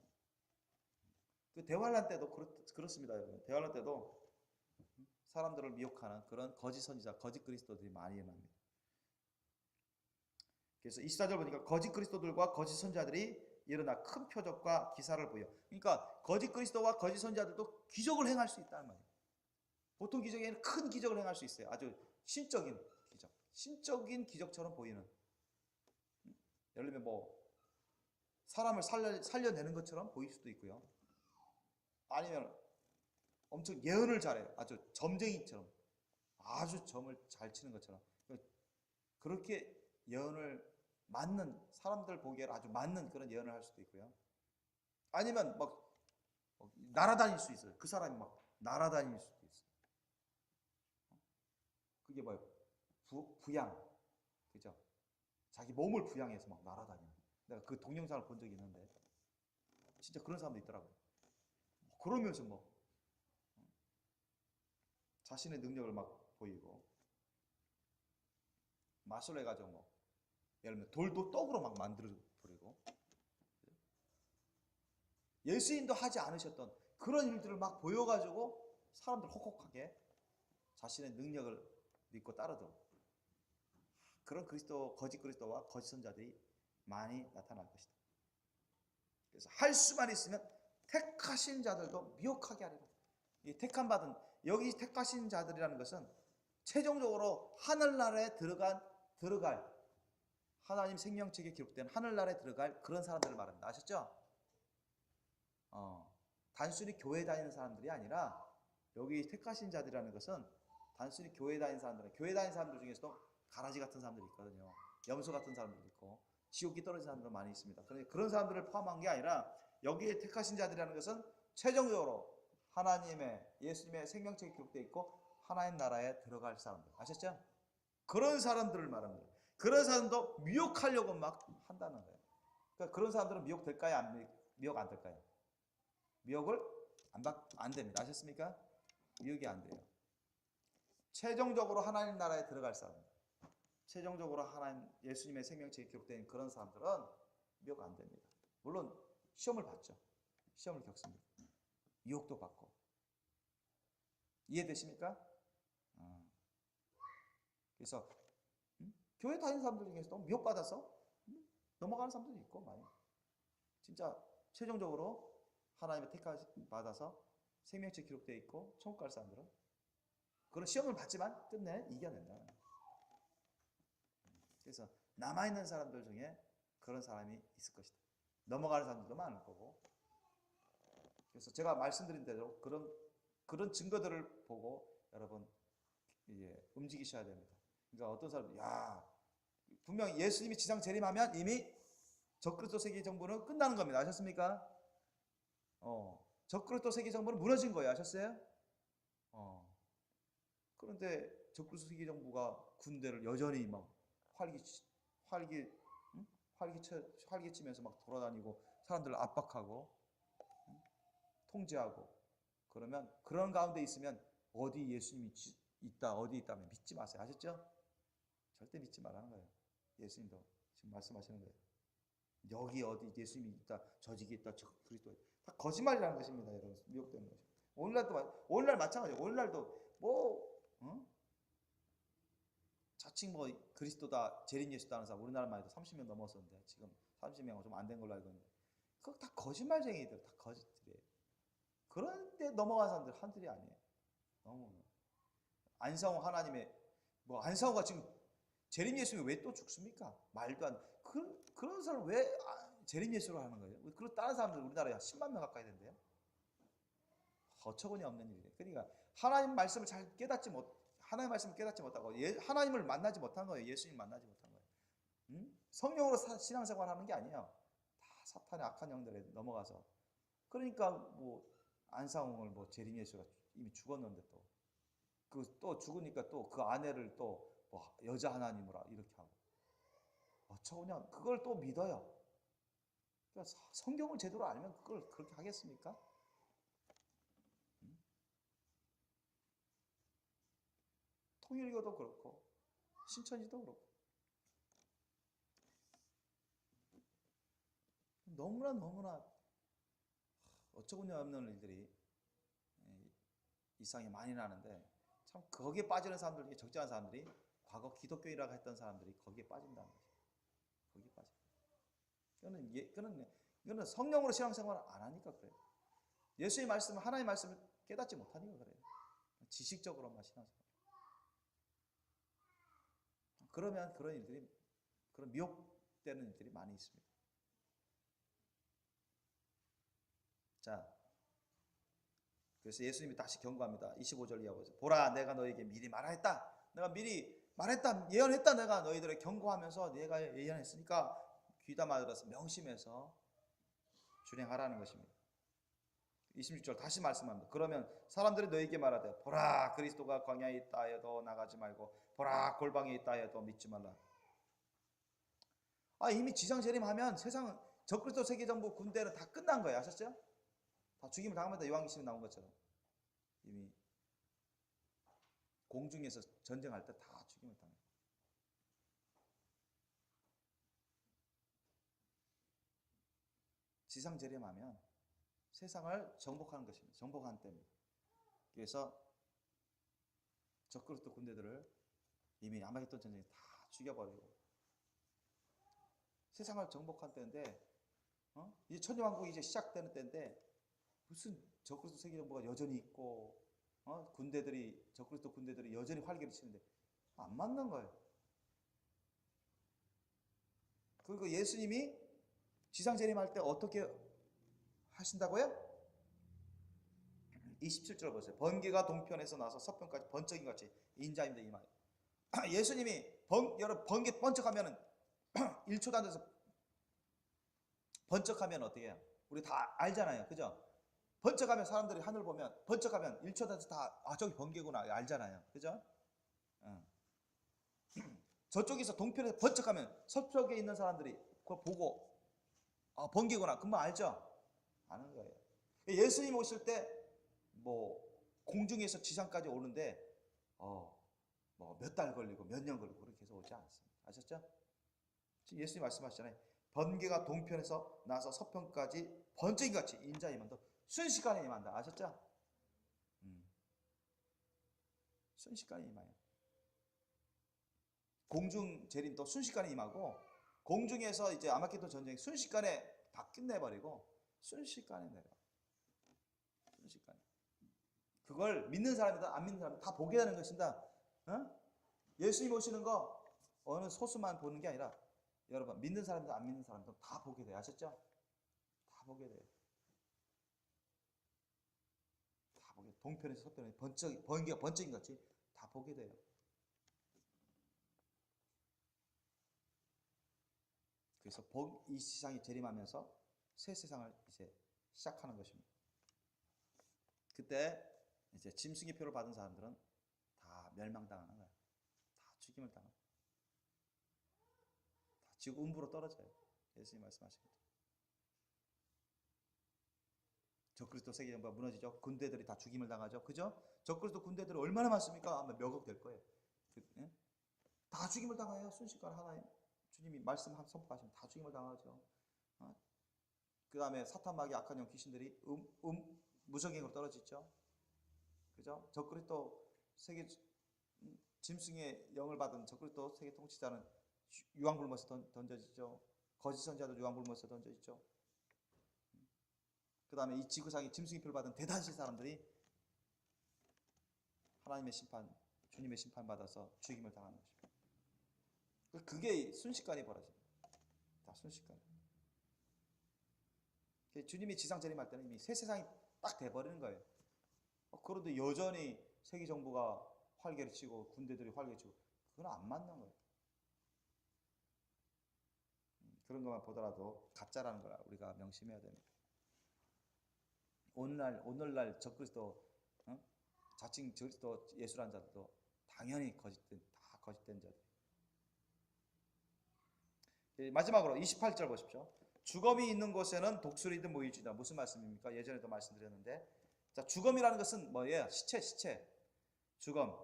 Speaker 1: 그 대환란 때도 그렇습니다, 여러분. 대환란 때도 사람들을 미혹하는 그런 거짓 선지자, 거짓 그리스도들이 많이 일어납니다. 그래서 24절 보니까 거짓 그리스도들과 거짓 선지자들이 일어나 큰 표적과 기사를 보여. 그러니까 거짓 그리스도와 거짓 선지자들도 기적을 행할 수 있다는 말이에요. 보통 기적에는 큰 기적을 행할 수 있어요. 아주 신적인 기적, 신적인 기적처럼 보이는. 예를 들면 뭐 사람을 살려내는 것처럼 보일 수도 있고요. 아니면 엄청 예언을 잘해요. 아주 점쟁이처럼 아주 점을 잘 치는 것처럼 그렇게 예언을 맞는 사람들 보기에 아주 맞는 그런 예언을 할 수도 있고요. 아니면 막 날아다닐 수 있어요. 그 사람이 막 날아다닐 수도 있어요. 그게 뭐예요? 부양, 그죠? 자기 몸을 부양해서 막 날아다니는. 내가 그 동영상을 본 적이 있는데 진짜 그런 사람도 있더라고요. 그러면서 뭐 자신의 능력을 막 보이고 마술을 해가지고 뭐 예를 들면 돌도 떡으로 막 만들어 버리고 예수님도 하지 않으셨던 그런 일들을 막 보여가지고 사람들 혹혹하게 자신의 능력을 믿고 따르도록 그런 그리스도, 거짓 그리스도와 거짓 선자들이 많이 나타날 것이다. 그래서 할 수만 있으면 택하신 자들도 미혹하게 하리라. 이 택함 받은 여기 택하신 자들이라는 것은 최종적으로 하늘나라에 들어갈 하나님 생명책에 기록된 하늘나라에 들어갈 그런 사람들을 말합니다. 아셨죠? 단순히 교회 다니는 사람들이 아니라 여기 택하신 자들이라는 것은 단순히 교회 다니는 사람들, 교회 다니는 사람들 중에서도 가라지 같은 사람들이 있거든요. 염소 같은 사람들도 있고 지옥이 떨어진 사람들 많이 있습니다. 그런 사람들을 포함한 게 아니라 여기에 택하신 자들이라는 것은 최종적으로 하나님의 예수님의 생명책에 기록되어 있고 하나님 나라에 들어갈 사람들. 아셨죠? 그런 사람들을 말합니다. 그런 사람도 미혹하려고 막 한다는 거예요. 그러니까 그런 사람들은 미혹될까요? 미혹 안 될까요? 미혹을 안 됩니다. 아셨습니까? 미혹이 안 돼요. 최종적으로 하나님 나라에 들어갈 사람, 최종적으로 하나님 예수님의 생명책에 기록된 그런 사람들은 미혹 안 됩니다. 물론 시험을 받죠. 시험을 겪습니다. 유혹도 받고. 이해되십니까? 그래서 교회 다니는 사람들 중에서도 미혹받아서 넘어가는 사람들도 있고 많이. 진짜 최종적으로 하나님의 택하 받아서 생명책 기록되어 있고 천국 갈 사람들은 그런 시험을 받지만 끝내 이겨낸다. 그래서 남아있는 사람들 중에 그런 사람이 있을 것이다. 넘어가는 사람들도 많을 거고. 그래서 제가 말씀드린 대로 그런 증거들을 보고 여러분 움직이셔야 됩니다. 그러니까 어떤 사람들, 분명히 예수님이 지상 재림하면 이미 적그리스도 세계 정부는 끝나는 겁니다. 아셨습니까? 적그리스도 세계 정부는 무너진 거예요. 아셨어요? 그런데 적그리스도 세계 정부가 군대를 여전히 막 활기치면서 막 돌아다니고 사람들을 압박하고 통제하고 그러면 그런 가운데 있으면 어디 예수님이 있다 어디 있다면 믿지 마세요. 아셨죠? 절대 믿지 말라는 거예요. 예수님도 지금 말씀하시는 거예요. 여기 어디 예수님이 있다 저지기 있다 그리스도 다 거짓말이라는 것입니다. 여러분 미혹되는 것이. 오늘날 마찬가지예요. 오늘날도 자칭 그리스도다 재림 예수다 하는 사람 우리나라만 해도 30명 넘었었는데 지금 30명 좀 안 된 걸로 알고 있는데 그거 다 거짓말쟁이들 다 거짓들이에요. 그런데 넘어간 사람들 한둘이 아니에요. 너무 안상호 하나님의 안상호가 지금 재림 예수가 왜 또 죽습니까? 말도 안 그런 사람 왜 재림 예수로 하는 거예요? 그런 다른 사람들 우리나라에 10만 명 가까이 된대요. 어처구니 없는 일이에요. 그러니까 하나님 말씀을 잘 하나님 말씀을 깨닫지 못하고 하나님을 만나지 못한 거예요. 예수님 만나지 못한 거예요. 성령으로 신앙생활 하는 게 아니에요. 다 사탄의 악한 영들에 넘어가서. 그러니까 안상홍을 재림 예수가 이미 죽었는데 또 죽으니까 또 그 아내를 또 여자 하나님으로 이렇게 하고 어처구니 그걸 또 믿어요. 그러니까 성경을 제대로 알면 그걸 그렇게 하겠습니까? 통일교도 그렇고 신천지도 그렇고 너무나 어처구니 없는 일들이 이상이 많이 나는데 참 거기에 빠지는 사람들 중에 적지 않은 사람들이 과거 기독교인이라고 했던 사람들이 거기에 빠진다는 거죠. 거기에 빠져. 이거는 성령으로 신앙생활을 안 하니까 그래요. 예수의 말씀을 하나님의 말씀을 깨닫지 못하니까 그래요. 지식적으로만 신앙생활. 그러면 그런 일들이 그런 미혹되는 일들이 많이 있습니다. 자, 그래서 예수님이 다시 경고합니다. 25절 이하 보세요. 보라, 내가 너에게 미리 말하였다. 내가 미리 말했다, 예언했다. 내가 너희들을 경고하면서 내가 예언했으니까 귀담아 들어서 명심해서 준행하라는 것입니다. 26절 다시 말씀합니다. 그러면 사람들이 너에게 말하되 보라, 그리스도가 광야에 있다 해도 나가지 말고 보라, 골방에 있다 해도 믿지 말라. 이미 지상 재림하면 세상 적그리스도 세계정부 군대는 다 끝난 거예요. 아셨죠? 다 죽임을 당합니다. 요한계시록에 나온 것처럼 이미 공중에서 전쟁할 때 다 죽임을 당해요. 지상 재림하면 세상을 정복하는 것입니다. 정복한 때입니다. 그래서 적그리스도 군대들을 이미 아마겟돈 전쟁에 다 죽여버리고 세상을 정복한 때인데 이제 천년왕국이 이제 시작되는 때인데 무슨 적그리스도 세계정부가 여전히 있고 적그리스도 군대들이 여전히 활개를 치는데 안 맞는 거예요. 그리고 예수님이 지상 재림할 때 어떻게 하신다고요? 27절 보세요. 번개가 동편에서 나서 서편까지 번쩍인 같이 인자입니다. 이 말. 예수님이 여러분 번개 번쩍하면은 1초도 안 돼서 번쩍하면 어떻게 해요? 우리 다 알잖아요. 그죠? 번쩍하면 사람들이 하늘 보면 번쩍하면 1초 돼서 다 저기 번개구나 알잖아요. 그죠? 저쪽에서 동편에서 번쩍하면 서쪽에 있는 사람들이 그걸 보고 번개구나 금방 알죠? 아는 거예요. 예수님 오실 때 뭐 공중에서 지상까지 오는데 뭐 몇 달 걸리고 몇 년 걸리고 그렇게 해서 오지 않습니다. 아셨죠? 지금 예수님 말씀하시잖아요. 번개가 동편에서 나서 서편까지 번쩍이같이 인자 임한다. 순식간에 임한다. 아셨죠? 순식간에 임해요. 공중 재림도 순식간에 임하고 공중에서 이제 아마겟돈 전쟁이 순식간에 다 끝내버리고 순식간에 내려. 순식간에. 그걸 믿는 사람이든 안 믿는 사람이든 다 보게 되는 것입니다. 예수님 오시는 거 어느 소수만 보는 게 아니라 여러분 믿는 사람이든 안 믿는 사람이든 다 보게 돼요. 아셨죠? 다 보게 돼요. 다 보게 돼요. 동편에서 서편에 번개가 번쩍인 같이 다 보게 돼요. 그래서 이 세상이 재림하면서 새 세상을 이제 시작하는 것입니다. 그때 이제 짐승의 표를 받은 사람들은 다 멸망당하는 거예요. 다 죽임을 당하고 다 지구 음부로 떨어져요. 예수님 말씀하신 거죠. 적그리스도 세계정부가 무너지죠. 군대들이 다 죽임을 당하죠. 그죠? 적그리스도 군대들이 얼마나 많습니까? 아마 몇억 될 거예요. 다 죽임을 당해요. 순식간에 하나님 주님이 말씀 선포하시면 다 죽임을 당하죠. 그 다음에 사탄 마귀 악한 영 귀신들이 무적행으로 떨어지죠. 그죠? 적그리스도 세계 짐승의 영을 받은 적그리스도 세계 통치자는 유황불못에 던져지죠. 거짓 선지자도 유황불못에 던져지죠. 그 다음에 이 지구상에 짐승의 표를 받은 대다수 사람들이 하나님의 심판, 주님의 심판 받아서 죽임을 당하는 것입니다. 그게 순식간에 벌어집니다. 다 순식간에. 주님이 지상 재림할 때는 이미 새 세상이 딱 돼버리는 거예요. 그런데 여전히 세계 정부가 활개를 치고 군대들이 활개를 치고 그건 안 맞는 거예요. 그런 것만 보더라도 가짜라는 걸 우리가 명심해야 됩니다. 오늘날 적그리스도 자칭 그리스도 예수라는 자들도 당연히 다 거짓된 자들. 마지막으로 28절 보십시오. 주검이 있는 곳에는 독수리도 모일지다. 무슨 말씀입니까? 예전에도 말씀드렸는데, 자, 주검이라는 것은 뭐예요? 시체. 주검.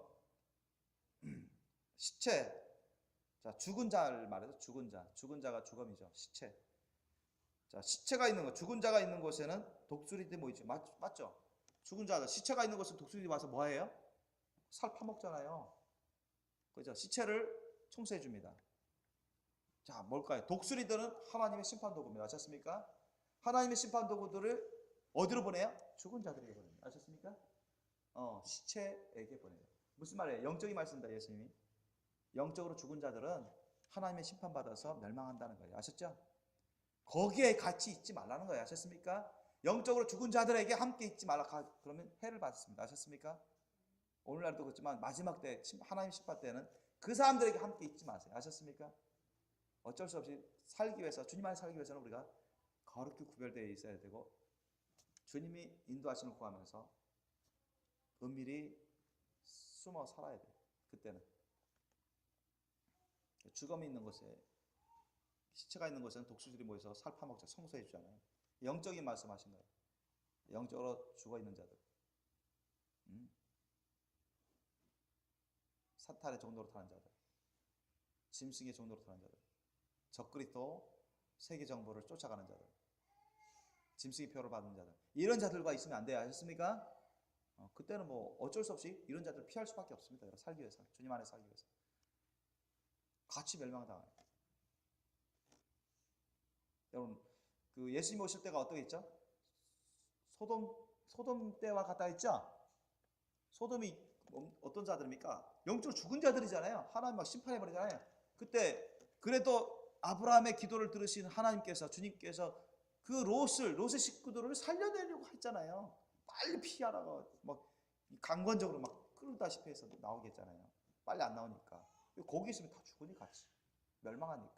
Speaker 1: 시체. 자, 죽은 자를 말해서 죽은 자. 죽은 자가 주검이죠. 시체. 자, 시체가 있는 곳, 죽은 자가 있는 곳에는 독수리들이 모이죠. 맞죠? 죽은 자가, 시체가 있는 곳에 독수리들이 와서 뭐 해요? 살 파먹잖아요. 그죠? 시체를 청소해 줍니다. 자, 뭘까요? 독수리들은 하나님의 심판 도구입니다. 아셨습니까? 하나님의 심판 도구들을 어디로 보내요? 죽은 자들에게 보냅니다. 아셨습니까? 시체에게 보내요. 무슨 말이에요? 영적인 말씀입니다. 예수님이. 영적으로 죽은 자들은 하나님의 심판받아서 멸망한다는 거예요. 아셨죠? 거기에 같이 있지 말라는 거예요. 아셨습니까? 영적으로 죽은 자들에게 함께 있지 말라. 그러면 해를 받습니다. 아셨습니까? 오늘날도 그렇지만 마지막 때 하나님 심판 때는 그 사람들에게 함께 있지 마세요. 아셨습니까? 어쩔 수 없이 살기 위해서, 주님 안에 살기 위해서는 우리가 거룩히 구별되어 있어야 되고, 주님이 인도하심을 구하면서 은밀히 숨어 살아야 돼요. 그때는 주검이 있는 곳에, 시체가 있는 곳에는 독수들이 모여서 살 파먹자, 청소해 주잖아요. 영적인 말씀하신 거예요. 영적으로 죽어 있는 자들, 사탄의 종로로 타는 자들, 짐승의 종로로 타는 자들, 적그리스도 세계 정보를 쫓아가는 자들, 짐승의 표를 받는 자들, 이런 자들과 있으면 안 돼요. 아셨습니까? 그때는 뭐 어쩔 수 없이 이런 자들을 피할 수밖에 없습니다. 살기 위해서, 주님 안에 살기 위해서 같이 멸망당해요. 여러분, 그 예수님 오실 때가 어떻게 있죠? 소돔 때와 같다 했죠? 소돔이 어떤 자들입니까? 영적으로 죽은 자들이잖아요. 하나님 막 심판해 버리잖아요. 그때 그래도 아브라함의 기도를 들으신 하나님께서, 주님께서 그 롯의 식구들을 살려내려고 했잖아요. 빨리 피하라고 막 강권적으로 막 끌다시피 해서 나오게 했잖아요. 빨리 안 나오니까. 거기 있으면 다 죽으니 같이 멸망하니까.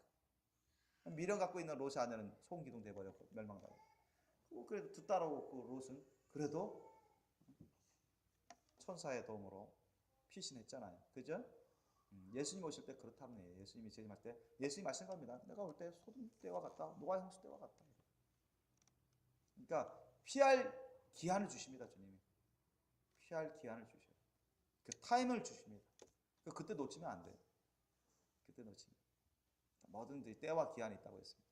Speaker 1: 미련 갖고 있는 롯의 아내는 소음기둥 돼버렸고 멸망당했고, 그래도 뒤따라오고 그 롯은 그래도 천사의 도움으로 피신했잖아요. 그죠? 예수님 오실 때 그렇다는 얘기예요. 예수님이 재림할 때, 예수님이 말씀 겁니다. 내가 올 때 소돔 때와 같다, 노아 형수 때와 같다. 그러니까 피할 기한을 주십니다. 주님이 피할 기한을 주셔요. 그 타임을 주십니다. 그때 놓치면 안 돼요. 그때 놓치면 뭐든지 때와 기한이 있다고 했습니다.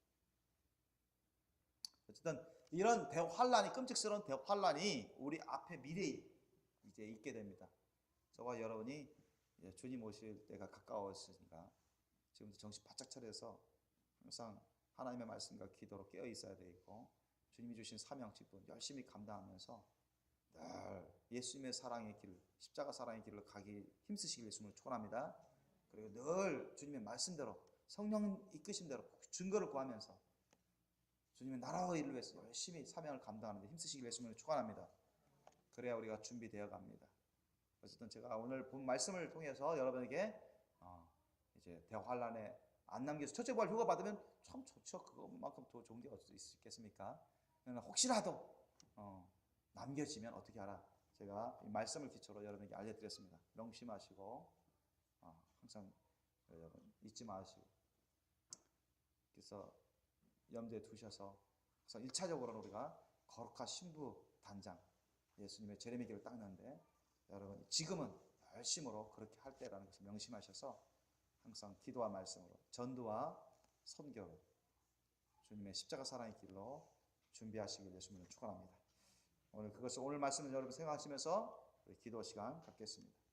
Speaker 1: 어쨌든 이런 대환란이, 끔찍스러운 대환란이 우리 앞에 미래에 이제 있게 됩니다. 저와 여러분이 주님 오실 때가 가까웠으니까 지금부터 정신 바짝 차려서 항상 하나님의 말씀과 기도로 깨어 있어야 되겠고, 주님이 주신 사명 직분 열심히 감당하면서 늘 예수님의 사랑의 길, 십자가 사랑의 길을 가기 힘쓰시길 예수님을 축원합니다. 그리고 늘 주님의 말씀대로, 성령 이끄심대로 증거를 구하면서 주님의 나라의 일을 위해서 열심히 사명을 감당하는데 힘쓰시길 예수님을 축원합니다. 그래야 우리가 준비되어 갑니다. 어쨌든 제가 오늘 본 말씀을 통해서 여러분에게 이제 대환란에 안 남겨서 첫째 부활 휴가 받으면 참 좋죠. 그것만큼 더 좋은 게 어디 있겠습니까? 혹시라도 남겨지면 어떻게 하라. 제가 이 말씀을 기초로 여러분에게 알려드렸습니다. 명심하시고 항상 여러분 잊지 마시고, 그래서 염두에 두셔서 그래서 1차적으로는 우리가 거룩한 신부 단장, 예수님의 재림의 길을 닦는데 여러분 지금은 열심으로 그렇게 할 때라는 것을 명심하셔서 항상 기도와 말씀으로, 전도와 선교로 주님의 십자가 사랑의 길로 준비하시길 예수님을 축원합니다. 오늘 말씀을 여러분 생각하시면서 우리 기도 시간 갖겠습니다.